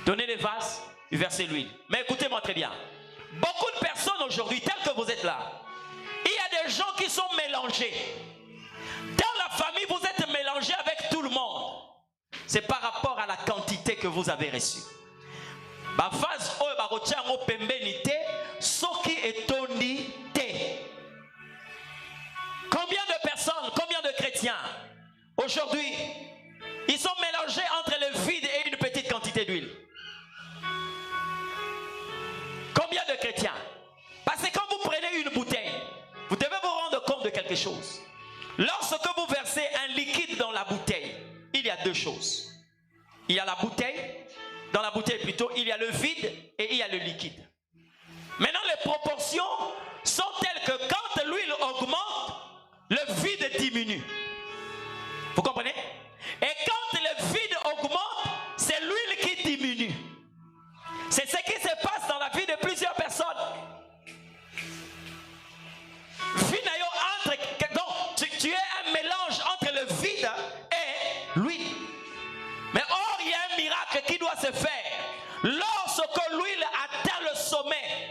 Donner des vases, verser l'huile. Mais écoutez-moi très bien. Beaucoup de personnes aujourd'hui, telles que vous êtes là, il y a des gens qui sont mélangés. Dans la famille, vous êtes mélangés avec tout le monde. C'est par rapport à la quantité que vous avez reçue. Combien de personnes, combien de chrétiens aujourd'hui, ils sont mélangés entre le vide et une petite quantité d'huile? Combien de chrétiens? Parce que quand vous prenez une bouteille, vous devez vous rendre compte de quelque chose. Lorsque vous versez un liquide dans la bouteille, il y a deux choses. Il y a la bouteille, dans la bouteille plutôt, il y a le vide et il y a le liquide. Maintenant, les proportions sont telles que quand l'huile augmente, le vide diminue. Vous comprenez? Et quand le vide augmente, c'est l'huile qui diminue. C'est ce qui se passe dans la vie de plusieurs personnes. Donc, tu es un mélange entre le vide et l'huile. Mais or, il y a un miracle qui doit se faire. Lorsque l'huile atteint le sommet,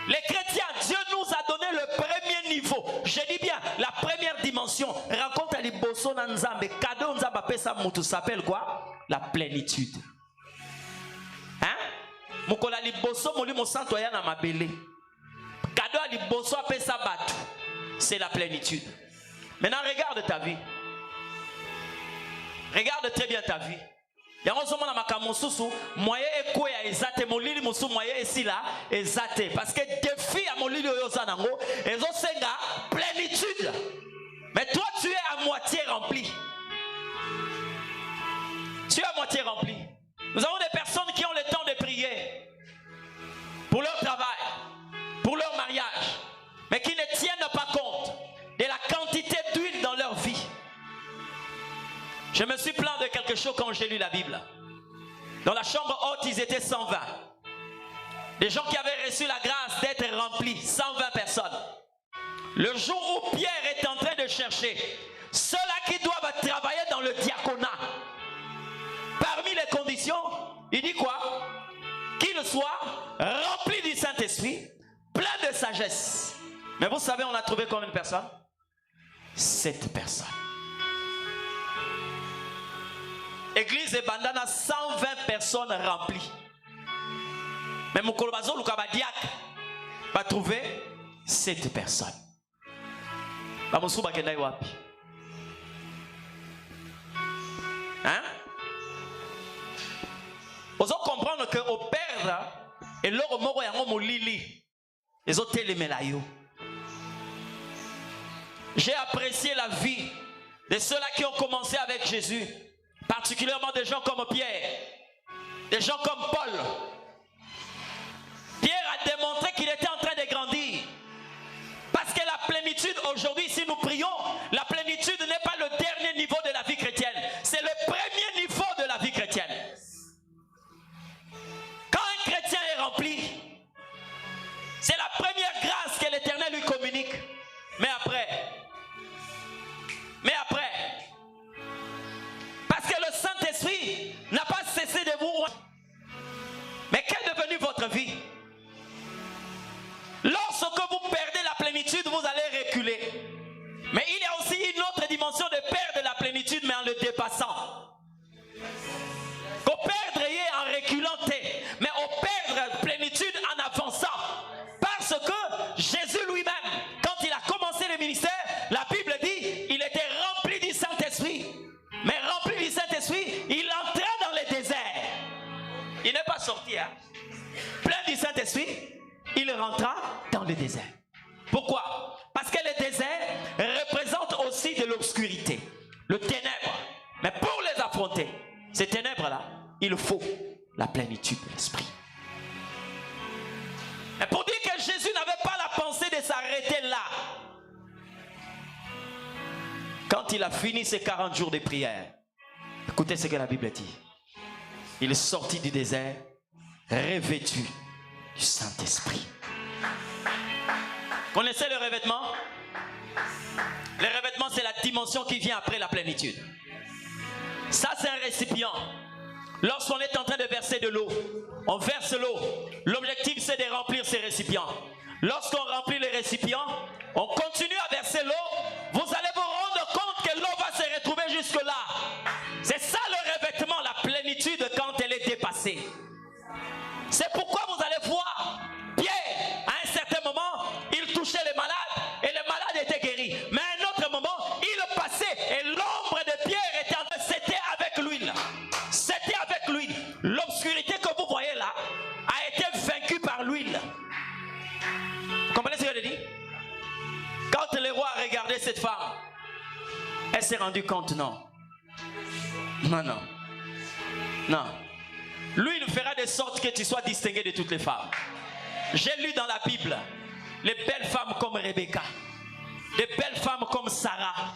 les chrétiens, Dieu nous a donné le premier niveau. Je dis bien, la première dimension. Raconte à l'Iboso Nzambe. Cadeau Nzambe s'appelle quoi? La plénitude. Hein? Mukola liboso moli mosanto ya na mabele. Cadeau à liboso apesa batu. C'est la plénitude. Maintenant regarde ta vie. Regarde très bien ta vie. Yango somo na makamosusu moyen eko ya ezate molili musu moyen esila ezate parce que défi à molili oyo zanango ezo senga plénitude. Mais toi tu es à moitié rempli. Tu es à moitié rempli. Nous avons des personnes qui ont le temps de prier pour leur travail, pour leur mariage, mais qui ne tiennent pas compte de la quantité d'huile dans leur vie. Je me suis plaint de quelque chose quand j'ai lu la Bible. Dans la chambre haute, ils étaient 120. Des gens qui avaient reçu la grâce d'être remplis, 120 personnes. Le jour où Pierre est en train de chercher ceux-là qui doivent travailler dans le diaconat, parmi les conditions, il dit quoi? Qu'ils soient remplis du Saint-Esprit, pleins de sagesse. Mais vous savez, on a trouvé combien de personnes? 7 personnes. Église et bandana 120 personnes remplies. Mais mon kolobazo lukabadiak va trouver 7 personnes. Hein? Vous allez comprendre que au perdre et l'or moro yango molili les autres télémélayo. J'ai apprécié la vie de ceux-là qui ont commencé avec Jésus, particulièrement des gens comme Pierre, des gens comme Paul. Pierre a démontré qu'il était en train de grandir. Parce que la plénitude aujourd'hui, si nous prions, la plénitude n'est pas le dernier niveau de la vie chrétienne. C'est le premier niveau de la vie chrétienne. Quand un chrétien est rempli, c'est la première grâce que l'Éternel lui communique. Mais après, parce que le Saint-Esprit n'a pas cessé de vous... Mais qu'est devenu votre vie? Lorsque vous perdez la plénitude, vous allez reculer. Mais il y a aussi une autre dimension de perdre la plénitude, mais en le dépassant. Qu'au perdre en reculant, mais au perdre la plénitude en avançant. Parce que Jésus lui-même, quand il a commencé le ministère, la Bible dit, il était rempli du Saint-Esprit. Mais rempli du Saint-Esprit, il entra dans le désert. Il n'est pas sorti, hein? Plein du Saint-Esprit, il rentra dans le désert. Pourquoi? Parce que le désert représente aussi de l'obscurité, le ténèbre. Mais pour les affronter, ces ténèbres-là, il faut la plénitude de l'esprit. Et pour dire que Jésus n'avait pas la pensée de s'arrêter là, quand il a fini ses 40 jours de prière, écoutez ce que la Bible dit. Il est sorti du désert, revêtu du Saint-Esprit. Connaissez le revêtement? Le revêtement, c'est la dimension qui vient après la plénitude. Ça, c'est un récipient. Lorsqu'on est en train de verser de l'eau, on verse l'eau. L'objectif, c'est de remplir ces récipients. Lorsqu'on remplit les récipients, on continue à verser l'eau. Vous allez vous rendre compte que l'eau va se retrouver jusque-là. C'est ça le revêtement, la plénitude quand elle est dépassée. C'est pourquoi vous allez voir Pierre, à un certain moment, il touchait les malades et les malades étaient guéris. Mais à un autre moment, il passait et l'ombre de Pierre était en train, c'était avec l'huile. C'était avec l'huile. L'obscurité que vous voyez là a été vaincue par l'huile. Vous comprenez ce que je dis? Quand le roi a regardé cette femme, elle s'est rendue compte, non. Lui, il fera de sorte que tu sois distingué de toutes les femmes. J'ai lu dans la Bible les belles femmes comme Rebecca, des belles femmes comme Sarah,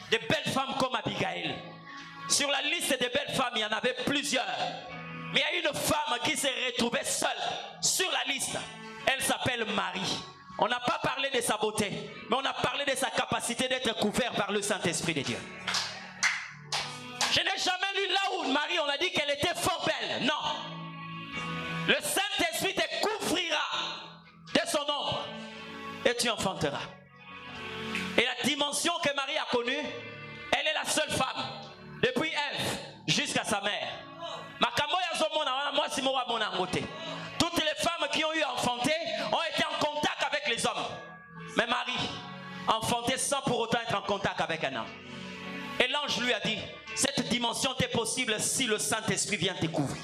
des belles femmes comme Abigail. Sur la liste des belles femmes, il y en avait plusieurs. Mais il y a une femme qui s'est retrouvée seule sur la liste. Elle s'appelle Marie. On n'a pas parlé de sa beauté, mais on a parlé de sa capacité d'être couvert par le Saint-Esprit de Dieu. Je n'ai jamais lu là où Marie, on a dit qu'elle était fort belle. Non. Le Saint-Esprit te couvrira de son ombre et tu enfanteras. Et la dimension que Marie a connue, elle est la seule femme, depuis Ève jusqu'à sa mère. Toutes les femmes qui ont eu enfanté ont été en contact avec les hommes. Mais Marie, enfantée sans pour autant être en contact avec un homme. Et l'ange lui a dit, cette dimension est possible si le Saint-Esprit vient te couvrir.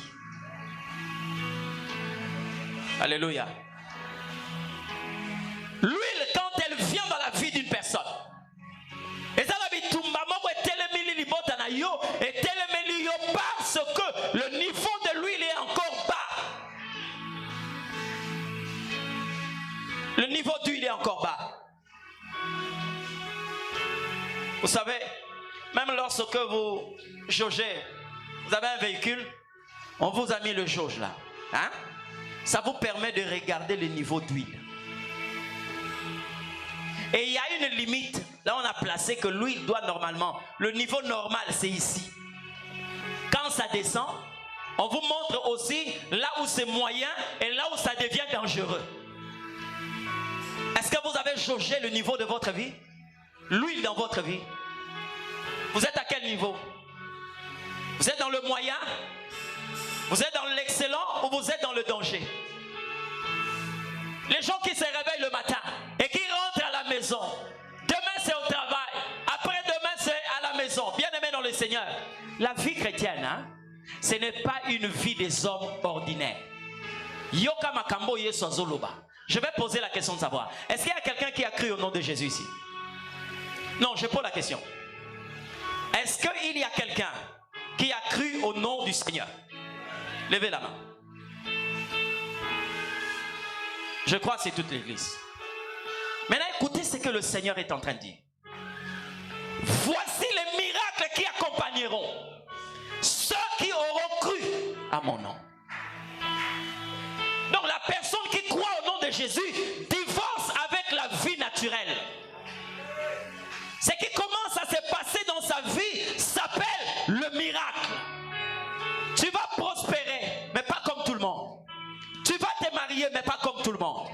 Alléluia. L'huile, quand elle vient dans la vie d'une personne, parce que le niveau de l'huile est encore bas. Le niveau d'huile est encore bas. Vous savez, même lorsque vous jaugez, vous avez un véhicule, on vous a mis le jauge là. Hein? Ça vous permet de regarder le niveau d'huile. Et il y a une limite. Là, on a placé que l'huile doit normalement. Le niveau normal, c'est ici. Quand ça descend, on vous montre aussi là où c'est moyen et là où ça devient dangereux. Est-ce que vous avez jaugé le niveau de votre vie? L'huile dans votre vie? Vous êtes à quel niveau? Vous êtes dans le moyen? Vous êtes dans l'excellent ou vous êtes dans le danger? Les gens qui se réveillent le matin et qui rentrent à la maison, demain c'est au travail, après-demain c'est à la maison. Bien-aimés dans le Seigneur, la vie chrétienne, hein, ce n'est pas une vie des hommes ordinaires. Yoka makambo yeso azoloba. Je vais poser la question de savoir, est-ce qu'il y a quelqu'un qui a cru au nom de Jésus ici? Non, je pose la question. Est-ce qu'il y a quelqu'un qui a cru au nom du Seigneur? Levez la main. Je crois que c'est toute l'église. Maintenant, écoutez ce que le Seigneur est en train de dire. Voici les miracles qui accompagneront ceux qui auront cru à mon nom. Donc la personne qui croit au nom de Jésus divorce avec la vie naturelle. Ce qui commence à se passer dans sa vie s'appelle le miracle. Tu vas prospérer, mais pas comme tout le monde. Tu vas te marier, mais pas comme tout le monde.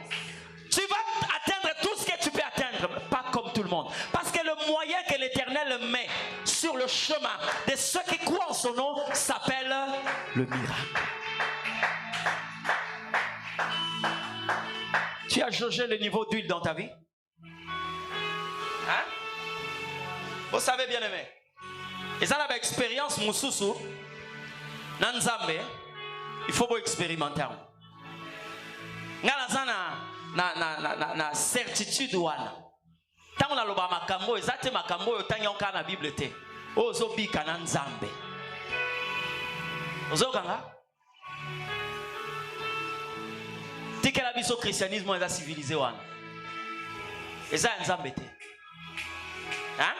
Tu vas atteindre tout ce que tu peux atteindre, mais pas comme tout le monde. Parce que le moyen que l'Éternel met sur le chemin de ceux qui croient en son nom s'appelle le miracle. Tu as jaugé le niveau d'huile dans ta vie? Hein? Vous savez bien aimé. Et ça a l'expérience mususu. Nanzambe, il faut expérimenter. Na certitude wana. Tant on a loba makambo, ezate makambo yotangi onka na Bible te. Ozo bika na Nzambe. Ozo kanga? Tikela biso christianisme eza civilisé wana. Eza Nzambe te. Hein?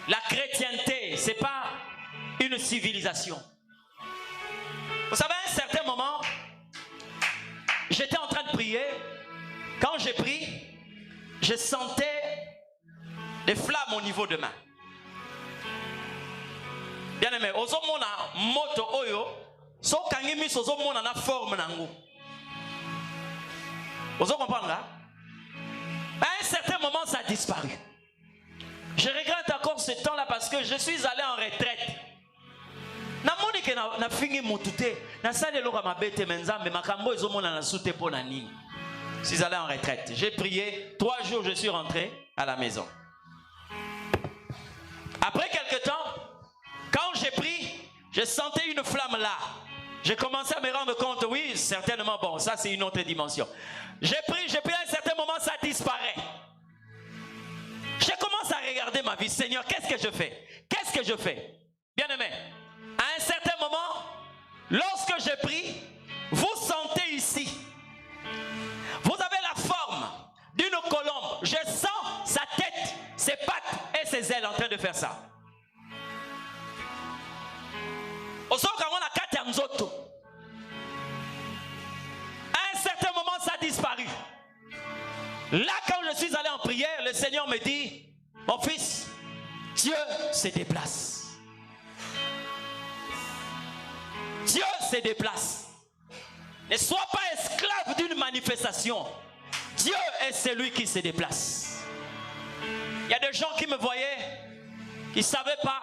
La chrétienté, c'est pas une civilisation. Vous savez, à un certain moment, j'étais en train de prier. Quand j'ai prié, je sentais des flammes au niveau de main. Bien aimé, ozomona moto oyo, so kangimi ozomona na forme nango. Vous comprenez là? À un certain moment, ça a disparu. Je regrette encore ce temps-là parce que je suis allé en retraite. Na fingi mutute na sale loka mabete menzambe makambo ezomona na sute po na nini. Je suis allé en retraite. J'ai prié 3 jours, je suis rentré à la maison. Après quelque temps, quand j'ai prié, je sentais une flamme là. J'ai commencé à me rendre compte, oui, certainement, bon, ça c'est une autre dimension. J'ai prié, à un certain moment, ça disparaît. Je commence à regarder ma vie. Seigneur, qu'est-ce que je fais? Qu'est-ce que je fais? Bien aimé, à un certain moment, lorsque je prie, vous sentez ici, vous avez la forme d'une colombe. Je sens sa tête, ses pattes et ses ailes en train de faire ça. À un certain moment, ça a disparu. Là, quand je suis allé en prière, le Seigneur me dit, mon fils, Dieu se déplace. Dieu se déplace. Ne sois pas esclave d'une manifestation. Dieu est celui qui se déplace. Il y a des gens qui me voyaient, ils ne savaient pas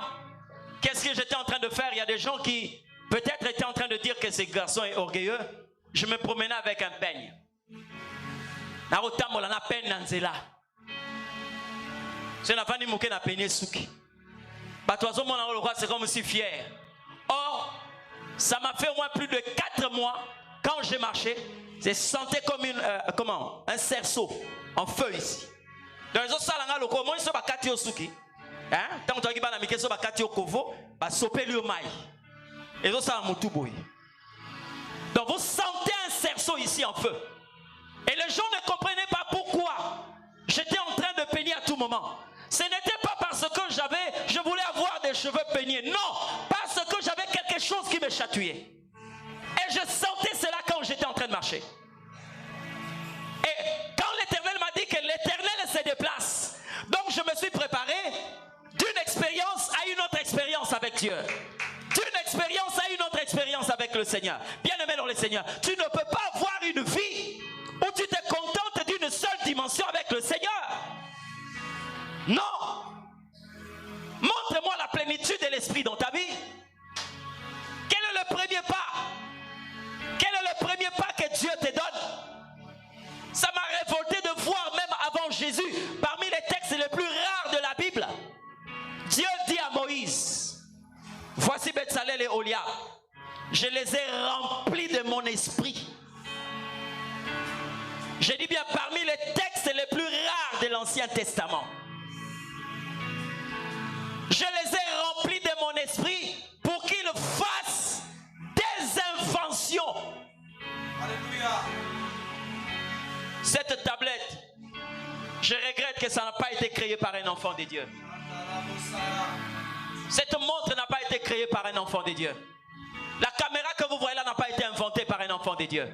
qu'est-ce que j'étais en train de faire. Il y a des gens qui peut-être étaient en train de dire que ce garçon est orgueilleux. Je me promenais avec un peigne. C'est comme si fier. Or, ça m'a fait au moins plus de 4 mois. Quand j'ai marché, j'ai senti comme un cerceau en feu ici. Dans les autres salles, comment ils sont bakati au suki? Hein? Tant que tu as mis qu'ils bakati au kovo, bah sopé lui au maï. Et les autres salles ont tout bouilli. Donc vous sentez un cerceau ici en feu. Et les gens ne comprenaient pas pourquoi j'étais en train de peigner à tout moment. Ce n'était pas parce que je voulais avoir des cheveux peignés. Non, parce que j'avais quelque chose qui me chatouillait. Et je sentais cela quand j'étais en train de marcher. Et quand l'Éternel m'a dit que l'Éternel se déplace, donc je me suis préparé d'une expérience à une autre expérience avec Dieu. D'une expérience à une autre expérience avec le Seigneur. Bien aimé dans le Seigneur, tu ne peux pas avoir une vie où tu te contentes d'une seule dimension avec le Seigneur. Non. Montre-moi la plénitude Saint-Esprit dans ta vie? Quel est le premier pas? Quel est le premier pas que Dieu te donne? Ça m'a révolté de voir même avant Jésus, parmi les textes les plus rares de la Bible, Dieu dit à Moïse, voici Betsalel et Oliab, je les ai remplis de mon esprit. Je dis bien parmi les textes les plus rares de l'Ancien Testament. Je les ai remplis de mon esprit pour qu'ils fassent des inventions. Alléluia. Cette tablette, je regrette que ça n'a pas été créé par un enfant de Dieu. Cette montre n'a pas été créée par un enfant de Dieu. La caméra que vous voyez là n'a pas été inventée par un enfant de Dieu.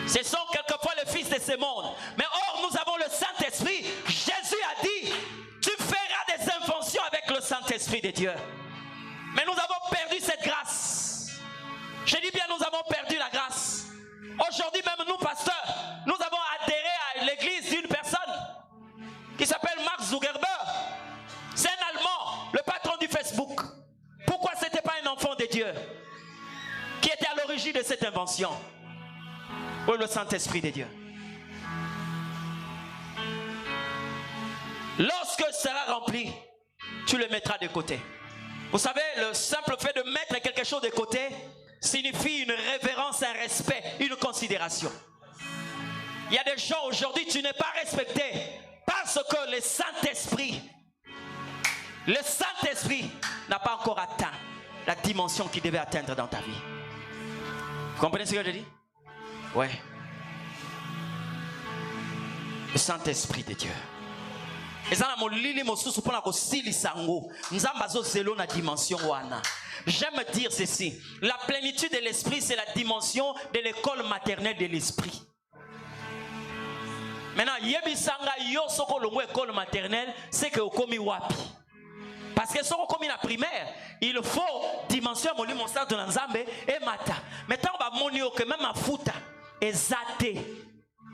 Ce sont quelquefois les fils de ce monde. Mais or, nous avons le Saint-Esprit. Jésus a dit, tu feras des inventions avec le Saint-Esprit de Dieu. Mais nous avons perdu cette grâce. Je dis bien, nous avons perdu la grâce. Aujourd'hui même, nous, pasteurs, nous avons adhéré à l'église d'une personne qui s'appelle Mark Zuckerberg. C'est un Allemand, le patron du Facebook. Pourquoi ce n'était pas un enfant de Dieu qui était à l'origine de cette invention? Ou le Saint-Esprit de Dieu. Lorsque ce sera rempli, tu le mettras de côté. Vous savez, le simple fait de mettre quelque chose de côté signifie une révérence, un respect, une considération. Il y a des gens aujourd'hui, tu n'es pas respecté parce que le Saint-Esprit n'a pas encore atteint la dimension qu'il devait atteindre dans ta vie. Vous comprenez ce que je dis? Ouais. Le Saint-Esprit de Dieu. J'aime dire ceci. La plénitude de l'esprit, c'est la dimension de l'école maternelle de l'esprit. Maintenant, yebisanga yo soko longo école maternelle, c'est que okomi wapi. Parce que soko komi la primaire, il faut dimension moli monstre de l'ensemble et mata. Maintenant, on va monio que même à futa ezate.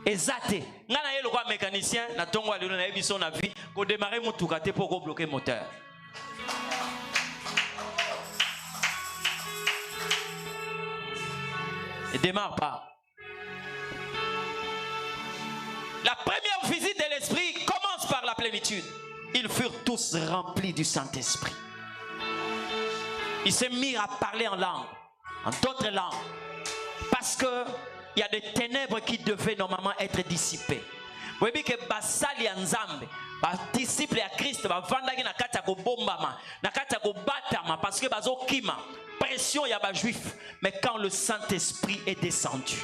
Ngana yelo kwa mécanicien na tongo alilo na ebiso na vie ko démarrer mutuka te pour bloquer moteur. Et démarre pas. La première visite de l'esprit commence par la plénitude. Ils furent tous remplis du Saint-Esprit. Ils se mirent à parler en langue, en d'autres langues, parce que il y a des ténèbres qui devaient normalement être dissipées. Vous voyez que basali nzambe, disciple à Christ, vandaki na kata ko bombama, na kata ko batama, parce que bazo kima, pression ya ba juif. Mais quand le Saint-Esprit est descendu,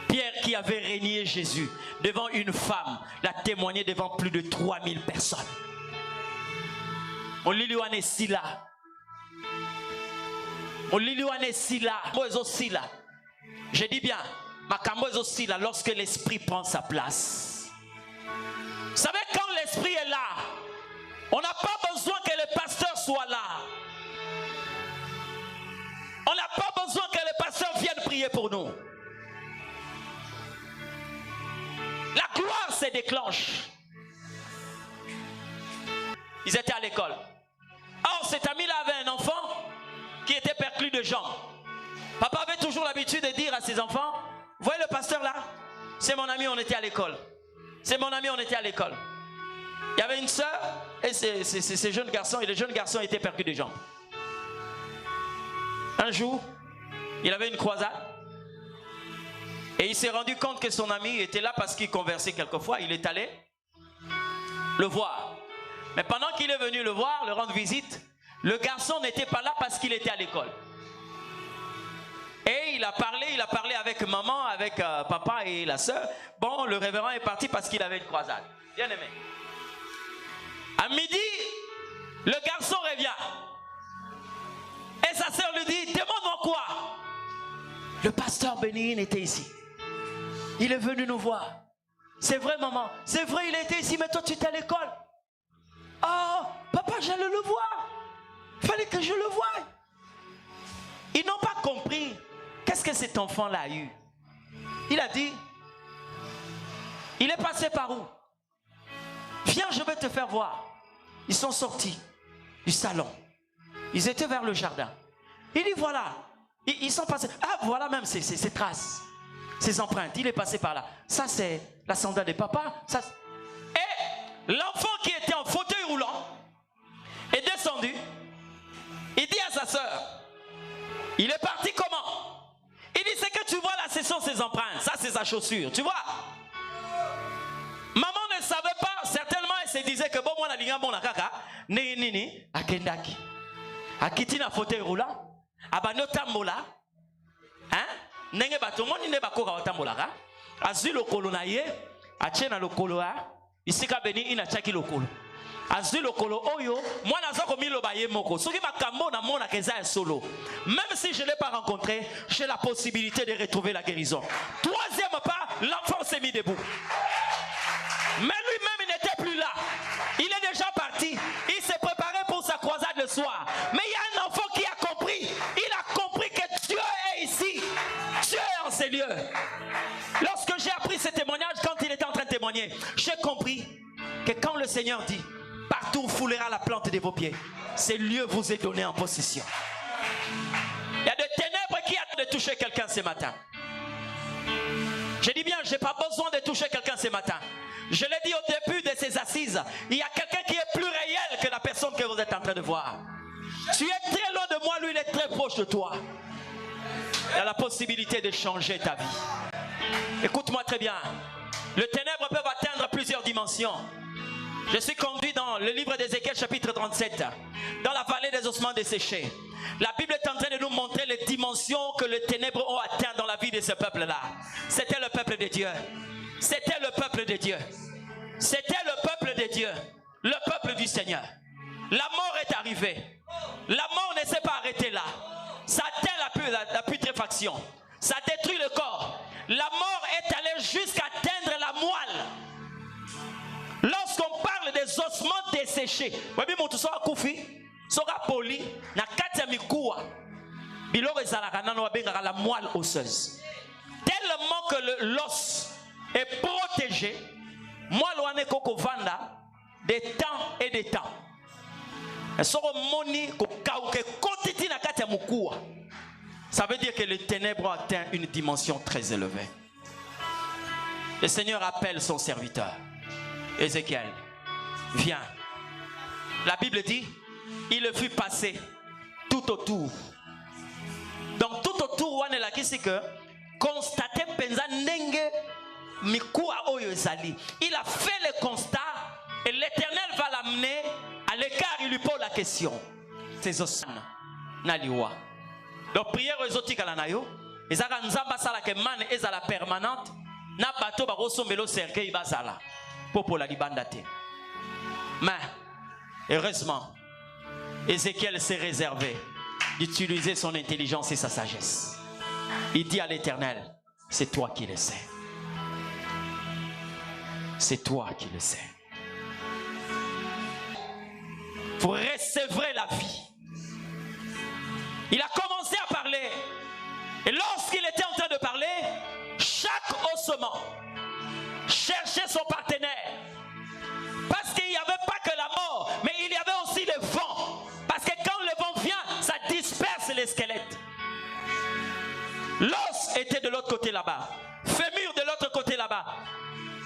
Pierre qui avait régné Jésus devant une femme, l'a témoigné devant plus de 3000 personnes. On liliwane sila. On liliwane sila. Mozo sila. Je dis bien, Makambo est aussi là lorsque l'esprit prend sa place. Vous savez, quand l'esprit est là, on n'a pas besoin que le pasteur soit là. On n'a pas besoin que le pasteur vienne prier pour nous. La gloire se déclenche. Ils étaient à l'école. Or, cet ami-là avait un enfant qui était perclus de jambes. Papa avait toujours l'habitude de dire à ses enfants, voyez le pasteur là, c'est mon ami, on était à l'école. C'est mon ami, on était à l'école. Il y avait une soeur et ces jeunes garçons, et les jeunes garçons étaient perclus de jambes. Un jour, il avait une croisade et il s'est rendu compte que son ami était là parce qu'il conversait quelquefois. Il est allé le voir. Mais pendant qu'il est venu le voir, le rendre visite, le garçon n'était pas là parce qu'il était à l'école. Et il a parlé avec maman, avec papa et la sœur. Bon, le révérend est parti parce qu'il avait une croisade. Bien aimé. À midi, le garçon revient. Et sa sœur lui dit, demande-moi quoi? Le pasteur Bénin était ici. Il est venu nous voir. C'est vrai, maman. C'est vrai, il était ici, mais toi, tu étais à l'école. Oh, papa, j'allais le voir. Il fallait que je le voie. Ils n'ont pas compris. Qu'est-ce que cet enfant-là a eu? Il a dit, il est passé par où? Viens, je vais te faire voir. Ils sont sortis. du salon. Ils étaient vers le jardin. Il dit voilà, ils sont passés. Ah, voilà même ces traces, ces empreintes. Il est passé par là. Ça, c'est la sandale de papa. Ça, et l'enfant qui était en fauteuil roulant est descendu. Il dit à sa soeur, il est parti comment? Il dit, c'est que tu vois là, ce sont ses empreintes. Ça, c'est sa chaussure. Tu vois? Maman ne savait pas, certainement, elle se disait que bon, moi, la ligne, bon, la kaka, ni, à Kendaki. À Kitina fauteuil roulant, à Banotambola, hein? Nenge batomo ni ne bakoka otambolaka. Azui lokolo na ye, achena lokolo a, isika beni ina chaki lokolo. Azui lokolo oyo, moi nazako milo baye moko. Soki makambo na mona keza solo. Même si je ne l'ai pas rencontré, j'ai la possibilité de retrouver la guérison. Troisième pas, l'enfant s'est mis debout. Mais lui-même, il n'était plus là. Il est déjà parti. Il s'est préparé pour sa croisade le soir. Mais il y a un enfant qui a compris. Il a compris que Dieu est ici. Dieu est en ces lieux. Lorsque j'ai appris ce témoignage, quand il était en train de témoigner, j'ai compris que quand le Seigneur dit, partout où foulera la plante de vos pieds, ce lieu vous est donné en possession. Il y a des ténèbres qui attendent de toucher quelqu'un ce matin. Je dis bien, je n'ai pas besoin de toucher quelqu'un ce matin. Je l'ai dit au début de ces assises, il y a quelqu'un qui est plus réel que la personne que vous êtes en train de voir. Tu es très loin de moi, lui il est très proche de toi. Il y a la possibilité de changer ta vie. Écoute-moi très bien. Les ténèbres peuvent atteindre plusieurs dimensions. Je suis conduit dans le livre d'Ézéchiel chapitre 37, dans la vallée des ossements desséchés. La Bible est en train de nous montrer les dimensions que les ténèbres ont atteintes dans la vie de ce peuple-là. C'était le peuple de Dieu. C'était le peuple de Dieu. C'était le peuple de Dieu. Le peuple du Seigneur. La mort est arrivée. La mort ne s'est pas arrêtée là. Ça atteint la putréfaction. Ça détruit le corps. La mort est allée jusqu'à atteindre la moelle. Lorsqu'on parle des ossements desséchés, la moelle osseuse. Tellement que l'os est protégé, des temps et des temps. Ça veut dire que les ténèbres ont atteint une dimension très élevée. Le Seigneur appelle son serviteur. Ézéchiel, viens. La Bible dit, il fut passé tout autour. Donc tout autour, on est là qui c'est que constater penza nenge mikua oyo ezali. Il a fait le constat et l'Éternel va l'amener à l'écart. Il lui pose la question. C'est osana naliwa. Donc prière exotique à la nayo. Ezaka nzamba sala ke man ezala permanente. Na bato ba rosombelo cercueil bazala. Pour la libandate. Mais heureusement, Ézéchiel s'est réservé d'utiliser son intelligence et sa sagesse. Il dit à l'Éternel, c'est toi qui le sais. C'est toi qui le sais. Vous recevrez la vie. Il a commencé à parler. Et lorsqu'il était en train de parler, chaque ossement cherchait son partenaire. Parce qu'il n'y avait pas que la mort, mais il y avait aussi le vent. Parce que quand le vent vient, ça disperse les squelettes. L'os était de l'autre côté là-bas. Fémur de l'autre côté là-bas.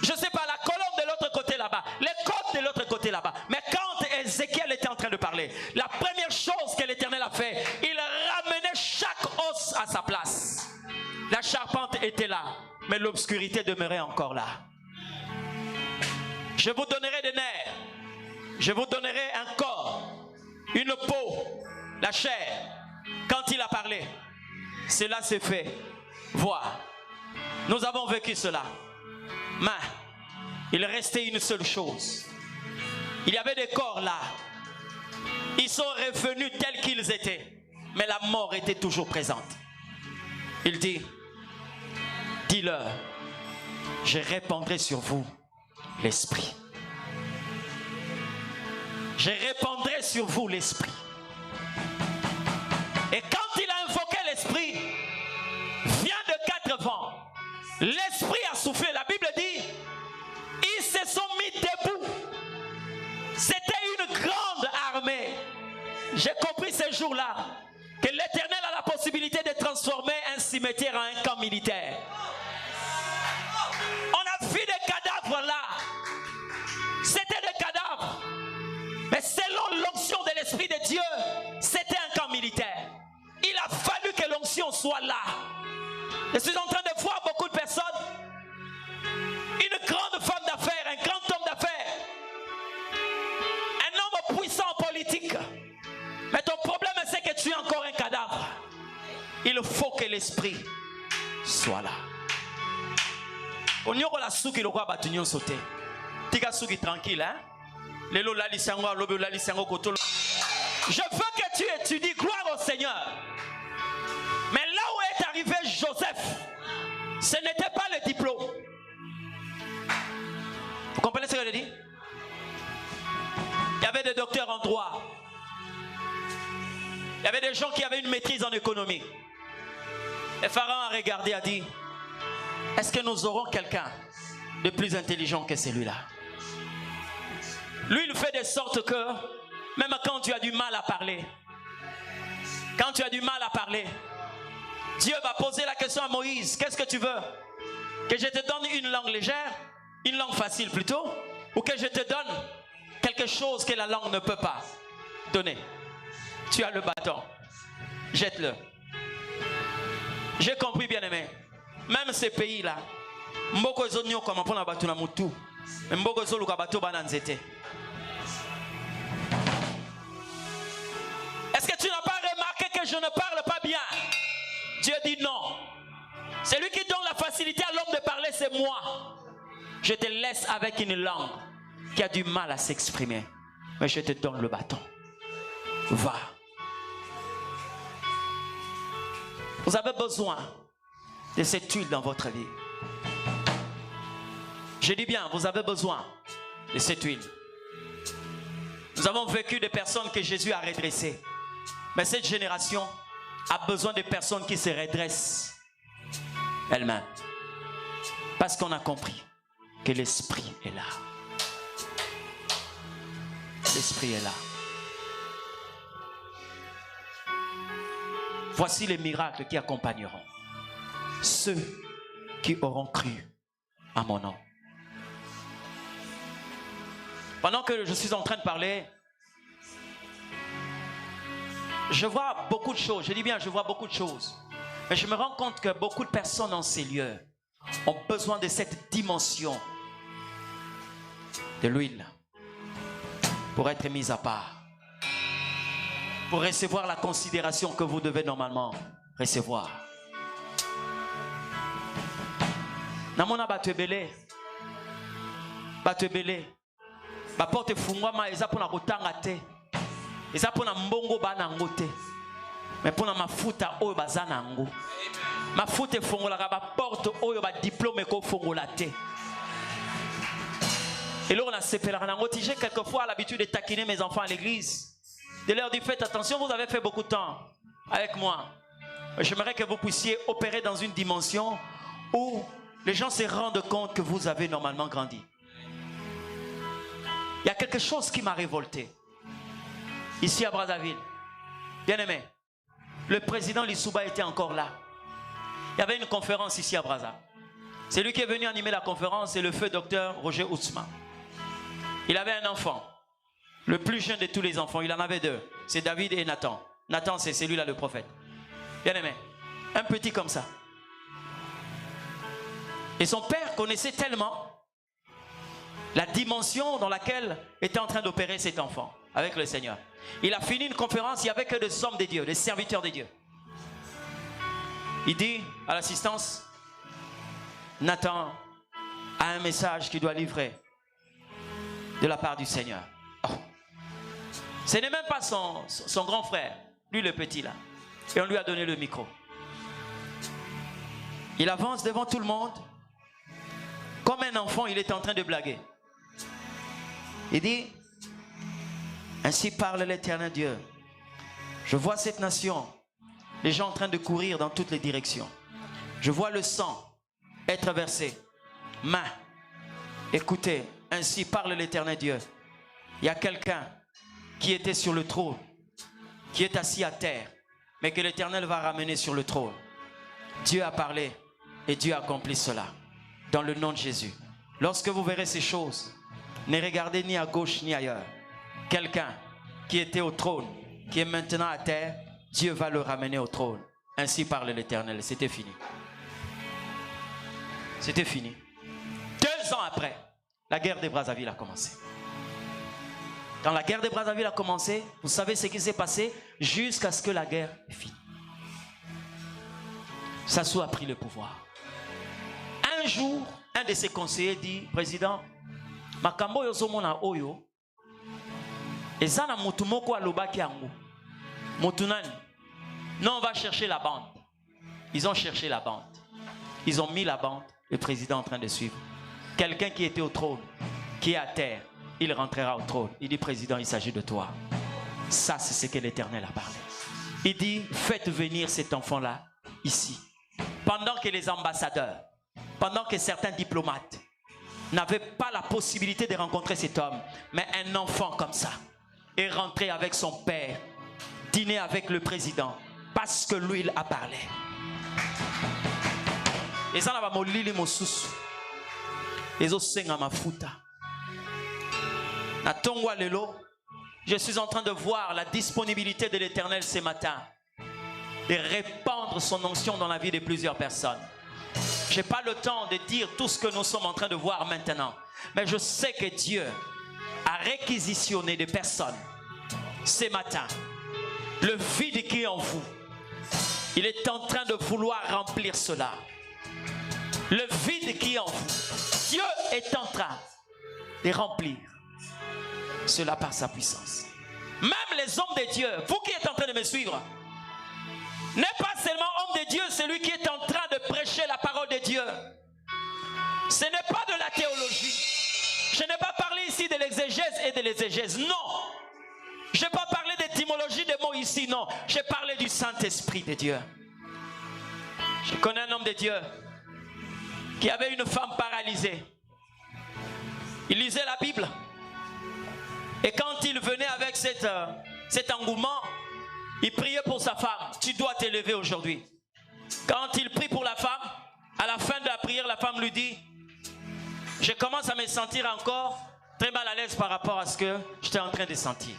Je ne sais pas, la colonne de l'autre côté là-bas. Les côtes de l'autre côté là-bas. Mais quand Ézéchiel était en train de parler, la première chose que l'Éternel a fait, il ramenait chaque os à sa place. La charpente était là, mais l'obscurité demeurait encore là. Je vous donnerai des nerfs. Je vous donnerai un corps, une peau, la chair. Quand il a parlé, cela s'est fait. Voir. Nous avons vécu cela. Mais il restait une seule chose. Il y avait des corps là. Ils sont revenus tels qu'ils étaient. Mais la mort était toujours présente. Il dit, dis-leur, je répandrai sur vous l'esprit. Je répandrai sur vous l'esprit. Et quand il a invoqué l'esprit, vient de quatre vents. L'esprit a soufflé. La Bible dit, ils se sont mis debout. C'était une grande armée. J'ai compris ces jours-là que l'Éternel a la possibilité de transformer un cimetière en un camp militaire. On a vu des cadavres là. C'était des cadavres. Mais selon l'onction de l'Esprit de Dieu, c'était un camp militaire. Il a fallu que l'onction soit là. Je suis en train de voir beaucoup de personnes. Une grande femme d'affaires, un grand homme d'affaires. Un homme puissant en politique. Mais ton problème, c'est que tu es encore un cadavre. Il faut que l'Esprit soit là. On y aura la souki, le roi Batunyon sauté. Tika souki tranquille, hein? Je veux que tu étudies, gloire au Seigneur. Mais là où est arrivé Joseph, ce n'était pas le diplôme. Vous comprenez ce que je dis? Il y avait des docteurs en droit. Il y avait des gens qui avaient une maîtrise en économie. Et Pharaon a regardé et a dit, est-ce que nous aurons quelqu'un de plus intelligent que celui-là? Lui, il fait de sorte que, même quand tu as du mal à parler, Dieu va poser la question à Moïse, qu'est-ce que tu veux? Que je te donne une langue légère, une langue facile plutôt, ou que je te donne quelque chose que la langue ne peut pas donner? Tu as le bâton, jette-le. J'ai compris, bien aimé. Même ces pays-là, mboko zonyo comme pour la batu na mutu, mboko zolu ka batu bananzete. Est-ce que tu n'as pas remarqué que je ne parle pas bien? Dieu dit non. C'est lui qui donne la facilité à l'homme de parler, c'est moi. Je te laisse avec une langue qui a du mal à s'exprimer, mais je te donne le bâton. Va. Vous avez besoin de cette huile dans votre vie. Je dis bien, vous avez besoin de cette huile. Nous avons vécu des personnes que Jésus a redressées. Mais cette génération a besoin de personnes qui se redressent elles-mêmes. Parce qu'on a compris que l'Esprit est là. L'Esprit est là. Voici les miracles qui accompagneront ceux qui auront cru à mon nom. Pendant que je suis en train de parler, je vois beaucoup de choses. Je dis bien, je vois beaucoup de choses. Mais je me rends compte que beaucoup de personnes dans ces lieux ont besoin de cette dimension de l'huile pour être mise à part, pour recevoir la considération que vous devez normalement recevoir. Namona batebele, ba porte fungwama eza pona kotanga te, eza pona mbongo bana ngote, mais pona mafuta oyo bazana ngo. Mafuta fungolaka ba porte oyo ba diplôme ko fungola te. Et là on a séparé nango. J'ai quelquefois l'habitude de taquiner mes enfants à l'église, de leur dire faites attention, vous avez fait beaucoup de temps avec moi. J'aimerais que vous puissiez opérer dans une dimension où les gens se rendent compte que vous avez normalement grandi. Il y a quelque chose qui m'a révolté ici à Brazzaville. Bien aimé, le président Lissouba était encore là. Il y avait une conférence ici à Brazza. C'est lui qui est venu animer la conférence, c'est le feu docteur Roger Outsma. Il avait un enfant, le plus jeune de tous les enfants. Il en avait deux, c'est David et Nathan. Nathan, c'est celui-là le prophète. Bien aimé, un petit comme ça. Et son père connaissait tellement la dimension dans laquelle était en train d'opérer cet enfant avec le Seigneur. Il a fini une conférence, il n'y avait que des hommes de Dieu, des serviteurs de Dieu. Il dit à l'assistance, Nathan a un message qu'il doit livrer de la part du Seigneur. Oh. Ce n'est même pas son grand frère, lui le petit là. Et on lui a donné le micro. Il avance devant tout le monde. Comme un enfant, il est en train de blaguer. Il dit, ainsi parle l'Éternel Dieu. Je vois cette nation, les gens en train de courir dans toutes les directions. Je vois le sang être versé. Main, écoutez, ainsi parle l'Éternel Dieu. Il y a quelqu'un qui était sur le trône qui est assis à terre, mais que l'Éternel va ramener sur le trône. Dieu a parlé et Dieu a accompli cela. Dans le nom de Jésus. Lorsque vous verrez ces choses, ne regardez ni à gauche ni ailleurs. Quelqu'un qui était au trône, qui est maintenant à terre, Dieu va le ramener au trône. Ainsi parle l'Éternel. C'était fini. C'était fini. 2 ans après, la guerre de Brazzaville a commencé. Quand la guerre de Brazzaville a commencé, vous savez ce qui s'est passé jusqu'à ce que la guerre ait fini. Sassou a pris le pouvoir. Un jour, un de ses conseillers dit, président, makambo yozomona oyo, ezana mutu moko alobaki yango. Mutu nani? Non, on va chercher la bande. Ils ont cherché la bande. Ils ont mis la bande, le président en train de suivre. Quelqu'un qui était au trône, qui est à terre, il rentrera au trône. Il dit, président, il s'agit de toi. Ça, c'est ce que l'Éternel a parlé. Il dit, faites venir cet enfant-là ici. Pendant que les ambassadeurs, pendant que certains diplomates n'avaient pas la possibilité de rencontrer cet homme, mais un enfant comme ça est rentré avec son père, dîner avec le président, parce que lui, il a parlé. Et ça, va molili mosusu. Et osenga mafuta. Na tongwa lelo, je suis en train de voir la disponibilité de l'Éternel ce matin, de répandre son onction dans la vie de plusieurs personnes. Je n'ai pas le temps de dire tout ce que nous sommes en train de voir maintenant, mais je sais que Dieu a réquisitionné des personnes ce matin. Le vide qui est en vous, il est en train de vouloir remplir cela. Le vide qui est en vous, Dieu est en train de remplir cela par sa puissance. Même les hommes de Dieu, vous qui êtes en train de me suivre, n'est pas seulement homme de Dieu, celui qui est en train de prêcher la parole de Dieu. Ce n'est pas de la théologie. Je n'ai pas parlé ici de l'exégèse et de l'exégèse. Non. Je n'ai pas parlé d'étymologie des mots ici. Non. J'ai parlé du Saint-Esprit de Dieu. Je connais un homme de Dieu qui avait une femme paralysée. Il lisait la Bible. Et quand il venait avec cet engouement, il priait pour sa femme. Tu dois t'élever aujourd'hui. Quand il prie pour la femme, à la fin de la prière, la femme lui dit, je commence à me sentir encore très mal à l'aise par rapport à ce que j'étais en train de sentir.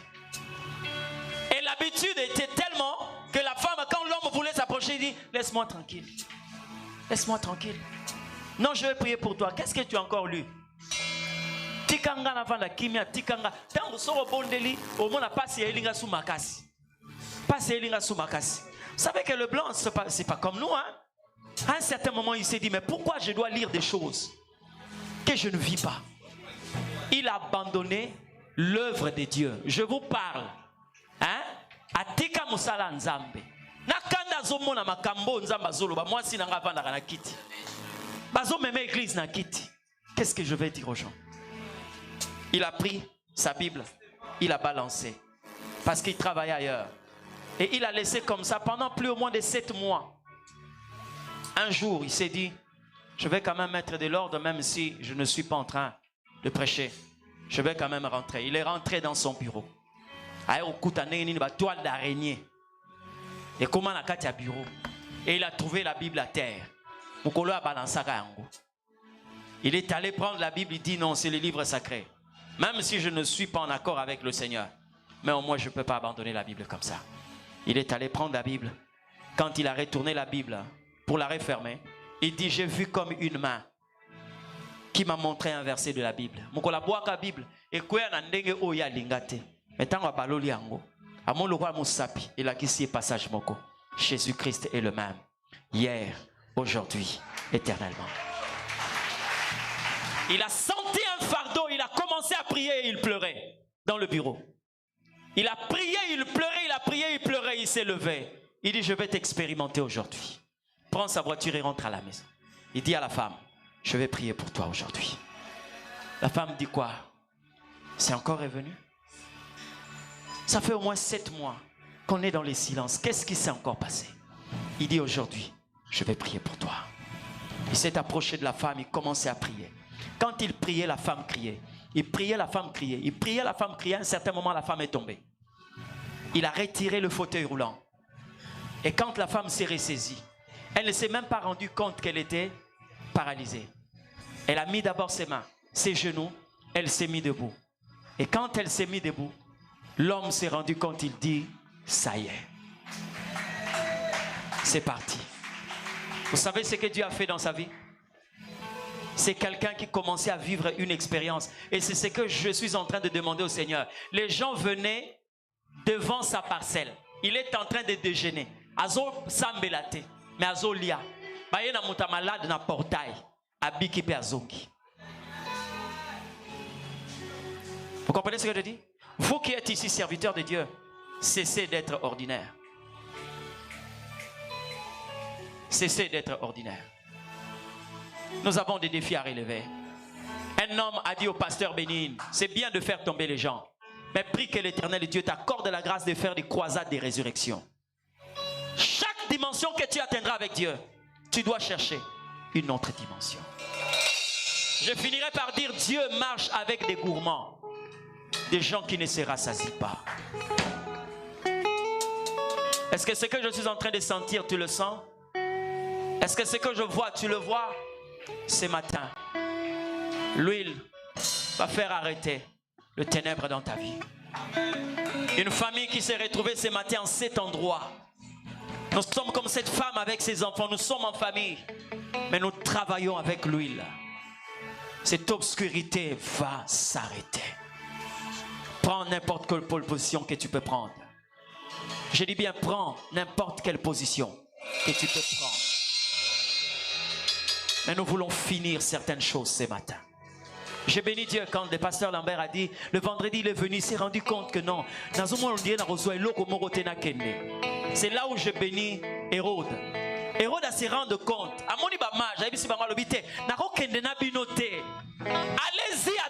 Et l'habitude était tellement que la femme, quand l'homme voulait s'approcher, il dit, laisse-moi tranquille. Laisse-moi tranquille. Non, je vais prier pour toi. Qu'est-ce que tu as encore lu? Tikanga na vanda kimia, tikanga. Tango soro bondeli, au moins la passe elinga sous makasi. Passe elinga sous makasi. Vous savez que le blanc, c'est pas comme nous, hein? À un certain moment, il s'est dit, mais pourquoi je dois lire des choses que je ne vis pas? Il a abandonné l'œuvre de Dieu. Je vous parle. Hein? Atika musala nzambe. Nakanda zomo na makambo nzamba zolo. Ba moi si nanga vanda na kiti. Bazo meme église na kiti. Qu'est-ce que je vais dire aux gens? Il a pris sa Bible. Il a balancé. Parce qu'il travaillait ailleurs. Et il a laissé comme ça pendant plus ou moins de 7 mois. Un jour, il s'est dit, je vais quand même mettre de l'ordre, même si je ne suis pas en train de prêcher. Je vais quand même rentrer. Il est rentré dans son bureau. Une toile d'araignée. Et comment la carte à bureau. Et il a trouvé la Bible à terre. Il est allé prendre la Bible, il dit non, c'est le livre sacré. Même si je ne suis pas en accord avec le Seigneur. Mais au moins je ne peux pas abandonner la Bible comme ça. Il est allé prendre la Bible. Quand il a retourné la Bible pour la refermer, il dit, j'ai vu comme une main qui m'a montré un verset de la Bible. Mokola boaka Bible et quoi na ndenge oya lingate. Metango baloli yango. Amon le roi Moussapi, il a qu'ici passage moko. Jésus-Christ est le même hier, aujourd'hui, éternellement. Il a senti un fardeau, il a commencé à prier et il pleurait dans le bureau. Il a prié, il pleurait, il a prié, il pleurait, il s'est levé. Il dit, je vais t'expérimenter aujourd'hui. Prends sa voiture et rentre à la maison. Il dit à la femme, je vais prier pour toi aujourd'hui. La femme dit quoi? C'est encore revenu? Ça fait au moins 7 mois qu'on est dans les silences. Qu'est-ce qui s'est encore passé? Il dit aujourd'hui, je vais prier pour toi. Il s'est approché de la femme, il commençait à prier. Quand il priait, la femme criait. Il priait, la femme criait. Il priait, la femme criait. À un certain moment, la femme est tombée. il a retiré le fauteuil roulant. Et quand la femme s'est ressaisie, elle ne s'est même pas rendue compte qu'elle était paralysée. Elle a mis d'abord ses mains, ses genoux, elle s'est mise debout. Et quand elle s'est mise debout, l'homme s'est rendu compte, il dit, ça y est. C'est parti. Vous savez ce que Dieu a fait dans sa vie? C'est quelqu'un qui commençait à vivre une expérience. Et c'est ce que je suis en train de demander au Seigneur. Les gens venaient devant sa parcelle. Il est en train de déjeuner. Azo sambelate, mais azo lia. Baye na muta malade na portail. Abiki pe azongi. Vous comprenez ce que je dis? Vous qui êtes ici serviteurs de Dieu, cessez d'être ordinaire. Cessez d'être ordinaire. Nous avons des défis à relever. Un homme a dit au pasteur Bénin, c'est bien de faire tomber les gens, mais prie que l'Éternel Dieu t'accorde la grâce de faire des croisades des résurrections. Chaque dimension que tu atteindras avec Dieu, tu dois chercher une autre dimension. Je finirai par dire, Dieu marche avec des gourmands, des gens qui ne se rassasient pas. Est-ce que ce que je suis en train de sentir, tu le sens? Est-ce que ce que je vois, tu le vois? Ce matin, l'huile va faire arrêter le ténèbre dans ta vie. Une famille qui s'est retrouvée ce matin en cet endroit. Nous sommes comme cette femme avec ses enfants. Nous sommes en famille, mais nous travaillons avec l'huile. Cette obscurité va s'arrêter. Prends n'importe quelle position que tu peux prendre. Je dis bien, prends n'importe quelle position que tu peux prendre. Mais nous voulons finir certaines choses ce matin. J'ai béni Dieu quand le pasteur Lambert a dit, le vendredi il est venu, il s'est rendu compte que non. C'est là où je bénis Hérode. Hérode a se rendu compte. Allez-y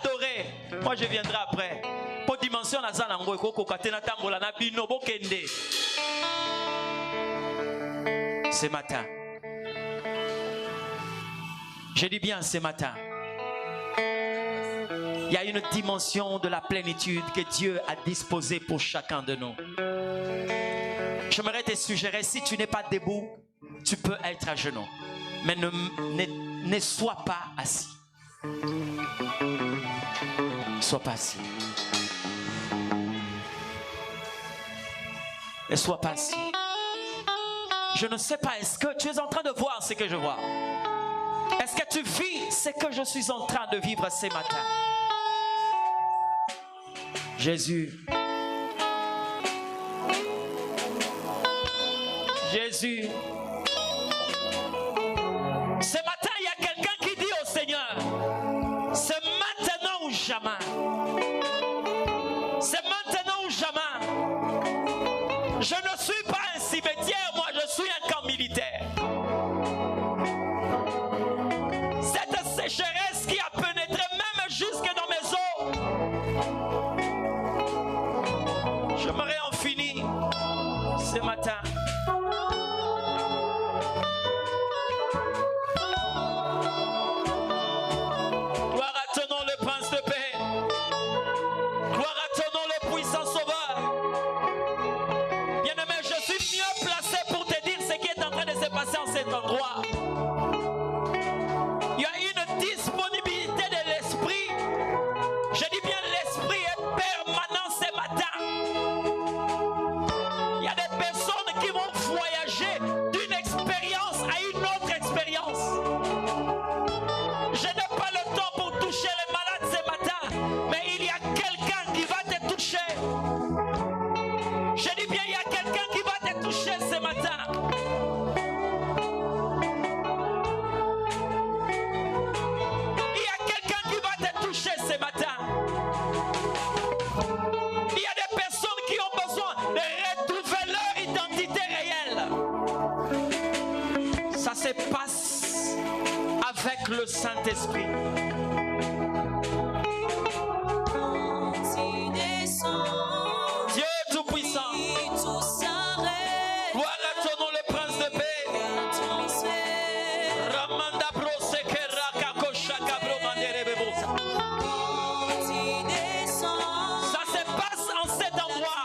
adorer. Moi je viendrai après. Pour dimension ce matin. Je dis bien ce matin, il y a une dimension de la plénitude que Dieu a disposée pour chacun de nous. J'aimerais te suggérer, si tu n'es pas debout, tu peux être à genoux. Mais ne sois pas assis. Ne sois pas assis. Ne sois pas assis. Je ne sais pas, est-ce que tu es en train de voir ce que je vois? Est-ce que tu vis ce que je suis en train de vivre ce matin? Jésus. Jésus. Ce matin, il y a quelqu'un qui dit au Seigneur, c'est maintenant ou jamais. C'est maintenant ou jamais. Je ne suis pas un cimetière, moi je suis un camp militaire. Cette sécheresse qui a pénétré même jusque dans mes os, j'aimerais en finir ce matin. Gloire à ton nom, le Prince de paix. Gloire à ton nom, le puissant Sauveur. Bien-aimé, je suis mieux placé pour te dire ce qui est en train de se passer en cet endroit. Il y a une disponibilité de l'esprit. Je dis bien, l'esprit est permanent ce matin. Il y a des personnes qui vont voyager d'une expérience à une autre expérience. Je n'ai pas le temps pour toucher les malades ce matin, mais il y a quelqu'un qui va te toucher. Je dis bien, il y a quelqu'un qui va te toucher ce matin. Il y a quelqu'un qui va te toucher ce matin. Il y a des personnes qui ont besoin de retrouver leur identité réelle. Ça se passe avec le Saint-Esprit. Dieu Tout-Puissant. Gloire à ton nom, le Prince de paix. Ramanda broseke rakakosha kabro mandere bebosa. Ça se passe en cet endroit.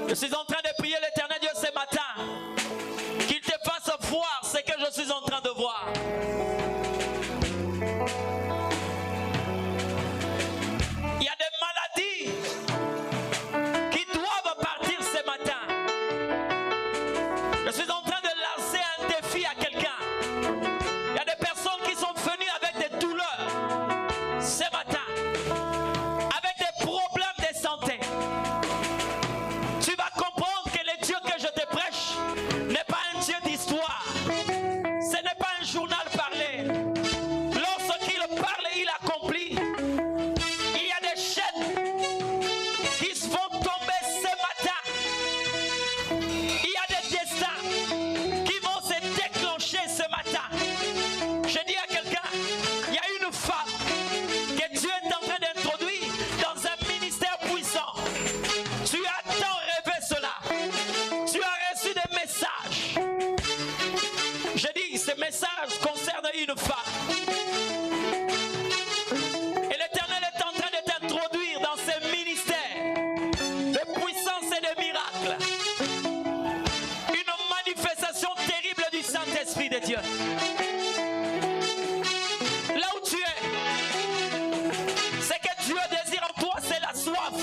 Je suis en train de prier l'Éternel Dieu ce matin, qu'il te fasse voir ce que je suis en train de voir. Il y a des maladies qui doivent partir ce matin. Je suis en train de lancer un défi à quelqu'un. Il y a des personnes qui sont venues avec des douleurs ce matin, avec des problèmes de santé. Tu vas comprendre que le Dieu que je te prêche n'est pas un Dieu d'histoire. Ce n'est pas un journal parlé. Lorsqu'il parle, il accomplit. Il y a des chaînes qui se vont tomber ce matin. Il y a des destins qui vont se déclencher ce matin. Je dis à quelqu'un, il y a une femme que Dieu est en train d'introduire dans un ministère puissant. Tu as tant rêvé cela. Tu as reçu des messages. Je dis, ces messages concernent une femme. Et l'Éternel est en train de t'introduire dans ce ministère de puissance et de miracles. Une manifestation terrible du Saint-Esprit de Dieu. Là où tu es, ce que Dieu désire en toi, c'est la soif.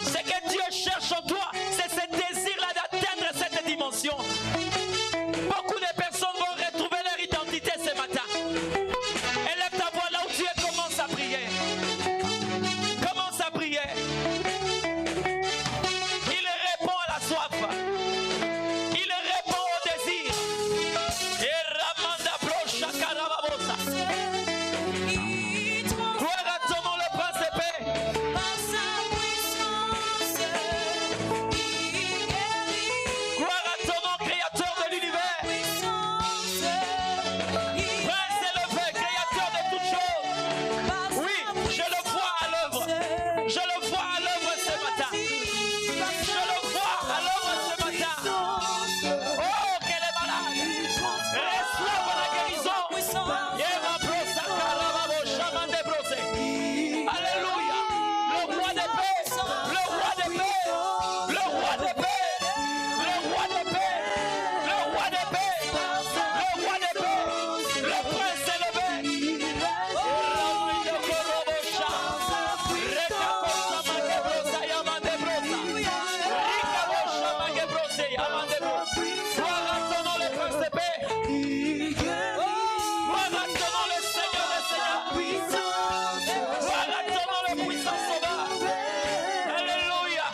Ce que Dieu cherche en toi, c'est ce désir-là d'atteindre cette dimension. Beaucoup de personnes vont retrouver leur identité ce matin. Élève ta voix là où tu es, commence à prier. Commence à prier. Il répond à la soif. Il répond au désir. Et Ramanda Brocha Karababosa. Gloire à ton nom, le prince de paix. Gloire à ton nom, créateur de l'univers. Prince élevé, créateur de toutes choses. Oui, je le vois à l'œuvre. Je le vois à l'œuvre ce matin. Je le vois à l'œuvre ce matin. Oh, qu'elle est malade. Reçois la guérison. Yéma brosa karababo shamande brosé. Alléluia. Le roi de paix. Le roi de paix. Le roi de paix. Le roi de paix. Le roi de paix. Le roi de paix. Le prince élevé. Gloire à ton nom, le prince de paix. Gloire à ton nom, le Seigneur des Seigneurs. Gloire à ton nom, le puissant sauveur. Alléluia.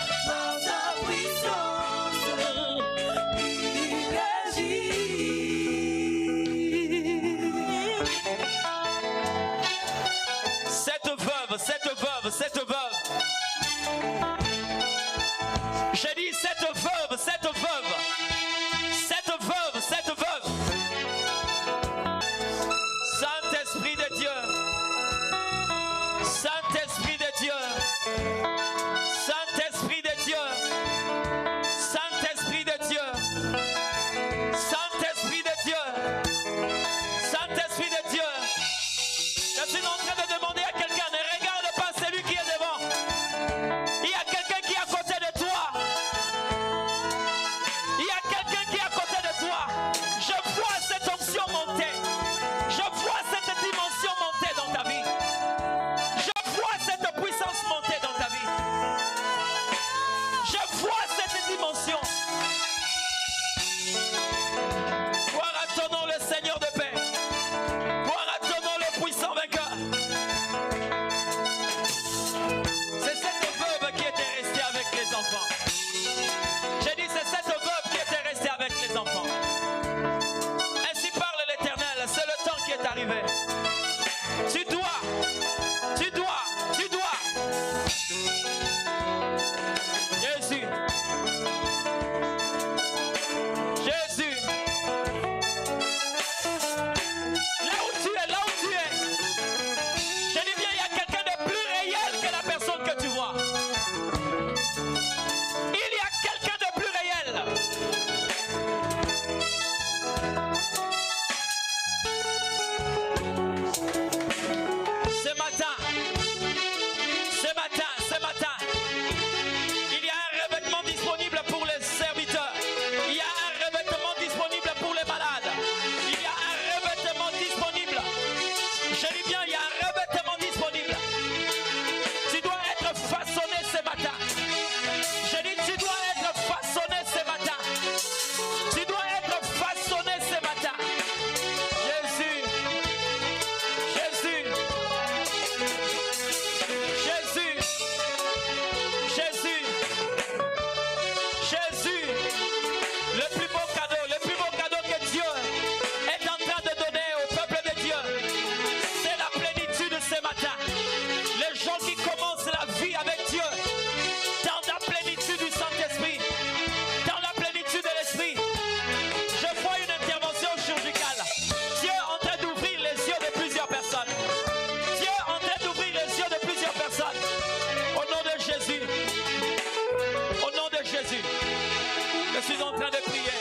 train de prier.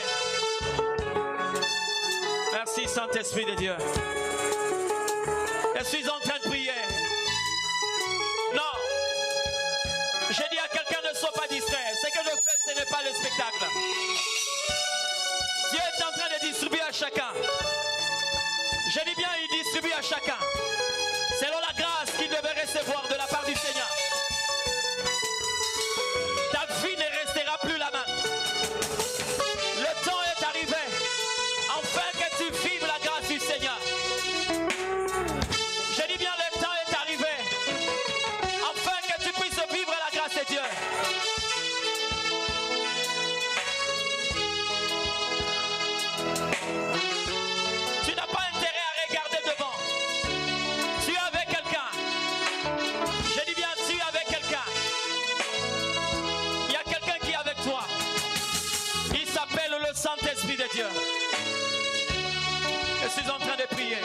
Merci Saint-Esprit de Dieu. Je suis en train de prier. Non. J'ai dit à quelqu'un ne sois pas distrait. Ce que je fais, ce n'est pas le spectacle. Dieu est en train de distribuer à chacun. Je dis bien, il distribue à chacun. Selon la grâce qu'il devait recevoir de la part du Seigneur. Ta vie ne restera plus la même. Le temps est arrivé. Enfin que tu vives la grâce du Seigneur. Je dis bien, le temps est arrivé. Afin que tu puisses vivre la grâce de Dieu. Tu n'as pas intérêt à regarder devant. Tu es avec quelqu'un. Je dis bien, tu es avec quelqu'un. Il y a quelqu'un qui est avec toi. Il s'appelle le Saint-Esprit de Dieu. Je suis en train de prier.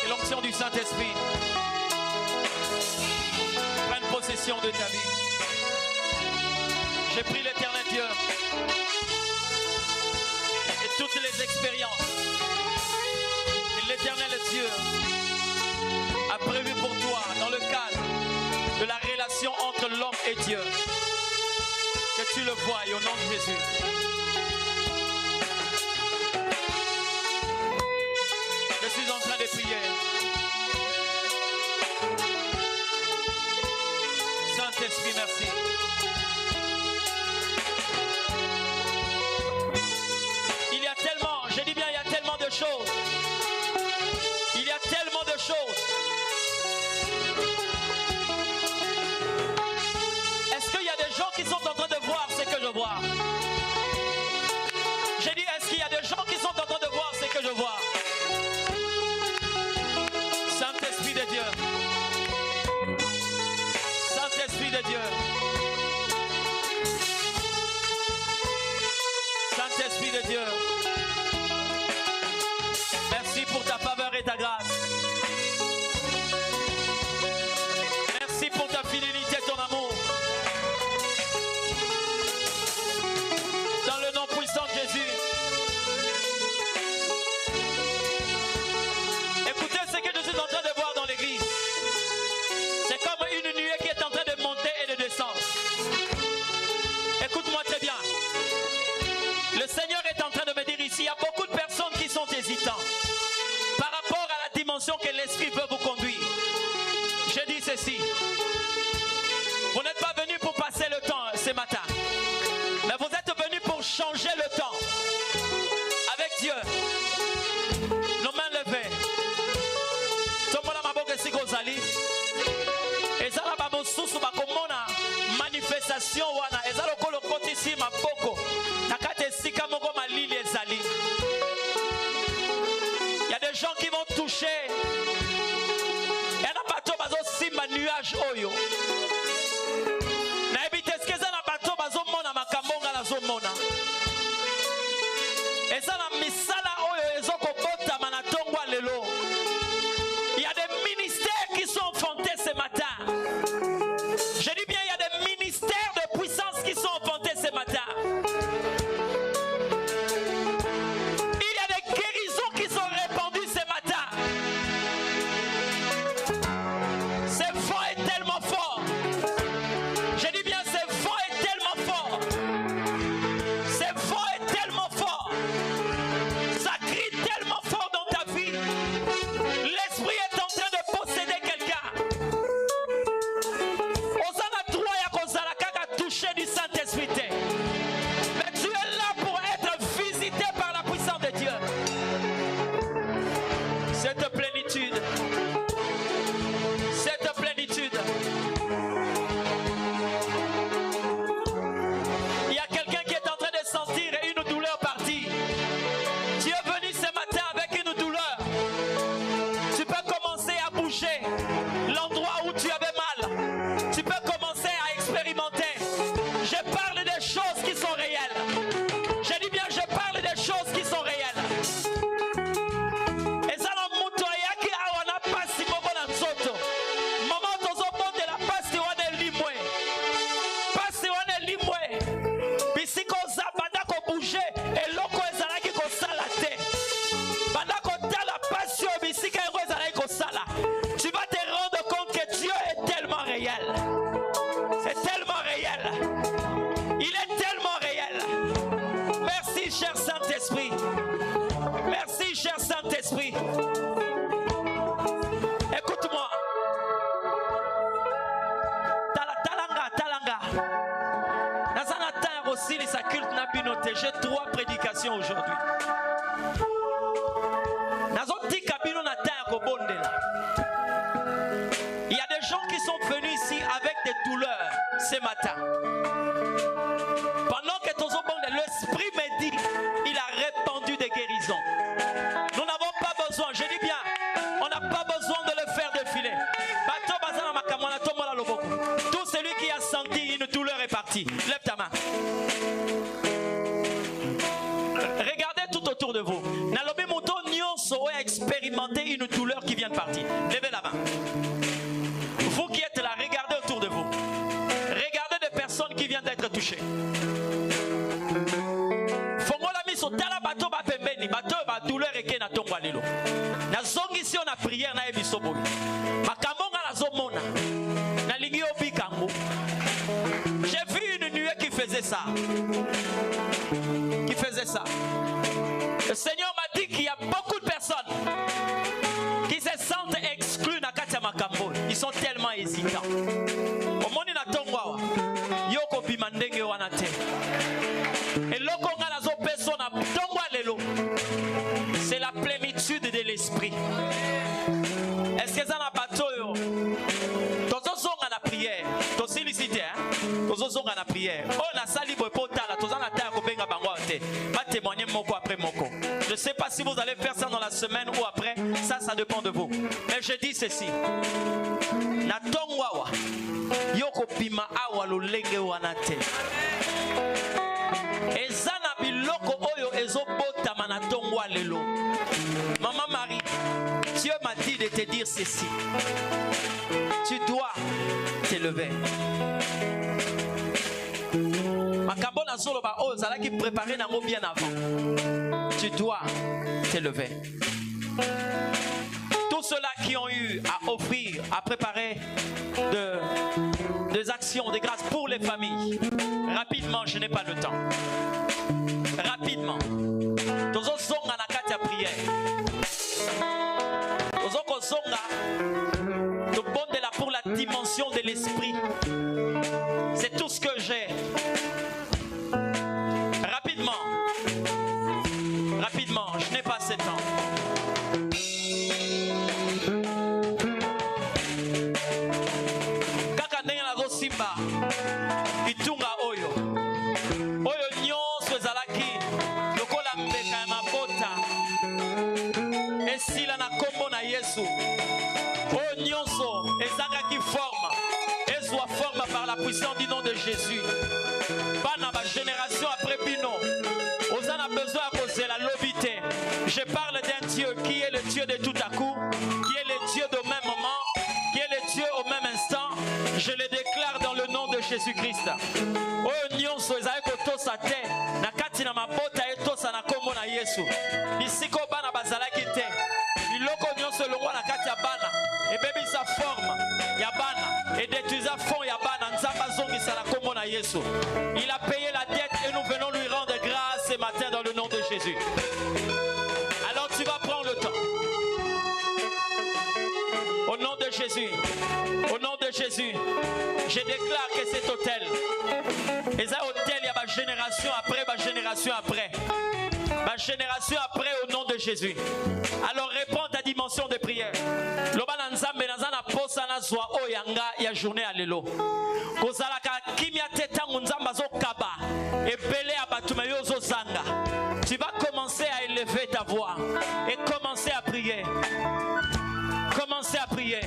Et l'onction du Saint-Esprit prenne possession de ta vie. J'ai pris l'Éternel Dieu et toutes les expériences que l'Éternel Dieu a prévues pour toi dans le cadre de la relation entre l'homme et Dieu. Que tu le voies au nom de Jésus. Je suis en train de prier. Saint-Esprit, merci. Il y a tellement, je dis bien, il y a tellement de choses. Il y a tellement de choses. Est-ce qu'il y a des gens qui sont en train de voir ce que je vois? J'ai dit, est-ce qu'il y a des gens qui sont en train de voir ce que je vois? Saint-Esprit de Dieu. Saint-Esprit de Dieu. Saint-Esprit de Dieu. Merci pour ta faveur et ta grâce. Merci pour ta fidélité, ton amour. Dans le nom puissant de Jésus. Écoutez ce que je suis en train de voir dans l'église. C'est comme une nuée qui est en train de monter et de descendre. Écoute-moi très bien. Le Seigneur est en train de me dire ici, il y a beaucoup de personnes qui sont hésitantes par rapport à la dimension que l'Esprit veut vous conduire. Je dis ceci. Vous n'êtes pas venus pour passer le temps ce matin. Mais vous êtes venus pour changer le temps. Avec Dieu. Nos mains levées. ezala bamosusu bakomona manifestation wana ezala lokolo kotisi maboko nakati esika moko malili ezali. Il y a des gens qui vont toucher. Il y a des bateaux bazo simba nuage oyo. Na ebite eskeza na bateau bazo mona makambonga na zo mona. Ezala misala oyo ezoko bota manatongwa lelo. Il y a des ministères qui sont enfantés ce matin. Je dis bien, il y a des ministères de puissance qui sont enfantés ce matin. Il y a des guérisons qui sont répandues ce matin. Ce vent est tellement fort. Je dis bien, ce vent est tellement fort. Ce vent est tellement fort. sa culte n'a pu noter. J'ai 3 prédications aujourd'hui. Il y a des gens qui sont venus ici avec des douleurs ce matin. Pendant que l'Esprit me dit, il a répandu des guérisons. Nous n'avons pas besoin, je dis bien, on n'a pas besoin de le faire défiler. Tout celui qui a senti une douleur est parti. Lève ta main. Regardez tout autour de vous. Nalobi Mouton Nyonso a expérimenté une douleur qui vient de partir. Levez la main. Vous qui êtes là, regardez autour de vous. Regardez des personnes qui viennent d'être touchées. Fongola miso tala bato ba pembeni, bato ba douleur eke na tongwa lelo. Na zongi si on a prière na ebiso boy. Makamonga na zomona. Na lingi obikango. J'ai vu une nuée qui faisait ça. Qui faisait ça. Le Seigneur m'a dit qu'il y a beaucoup de personnes qui se sentent exclus na kati ya makambo. Ils sont tellement hésitants. Omoni na tongwa yoko bimandenge wana te. Eloko ngala zo peso na tongwa lelo. C'est la plénitude de l'esprit. Est-ce que ça n'a pas toyo? Tozo zonga na prière. To solliciter hein. Tozo zonga na prière. Oh na sali boy potala tozo na ta ko benga bango te. Pas témoigner moko après moko. Je ne sais pas si vous allez faire ça dans la semaine ou après. Ça dépend de vous. Mais je dis ceci. Na tongwa yoko pima awa lo lenge wana te. Ezana biloko oyo ezobota manatongwa lelo. Maman Marie, Dieu m'a dit de te dire ceci. Tu dois te lever. Makambona solo ba o zala qui préparer nango bien avant. Tu dois te lever. Tous ceux-là qui ont eu à offrir, à préparer des actions, des grâces pour les familles. Rapidement, je n'ai pas le temps. Rapidement. Tozo zonga na kati ya prière. Tozo ko zonga. To bondela pour la dimension de l'esprit. C'est tout ce que j'ai. Rapidement. Rapidement, je n'ai pas assez de temps. Kaka ndenge nazo simba. Itunga oyo. Oyo nyonso ezalaki lokola mbeka ya mabota. Esila na kombo na Yesu. Oyo nyonso ezakaki forme. Ezwa forme par la puissance du nom de Jésus. Bana ba génération après bino. Osana besoin à cause de la lobité. Je parle d'un Dieu qui est le Dieu de tout à coup, qui est le Dieu au même moment, qui est le Dieu au même instant. Je le déclare dans le nom de Jésus-Christ. Oyo nyonso ezali kotosa te na kati na mabota etosa na kombo na Yesu. Bisiko bana bazalaki te. Biloko nyonso longwa na kati ya bana ebebisa forme ya bana et détruisa fond ya bana nzamba zongisa na kombo na Yesu. Il a payé la dette et nous venons lui rendre grâce ce matin dans le nom de Jésus. Alors tu vas prendre le temps. Au nom de Jésus. Au nom de Jésus. Je déclare que cet hôtel. Et ça hôtel, il y a ma génération après, ma génération après. Ma génération après au nom de Jésus. Alors réponds ta dimension de prière. Loba nzambe nazana posa na zwa oyanga ya journée à lelo. Kozalaka kimia tetangu nzamba zokaba ebele abatuma yozo zanga. Tu vas commencer à élever ta voix et commencer à prier. Commencez à prier.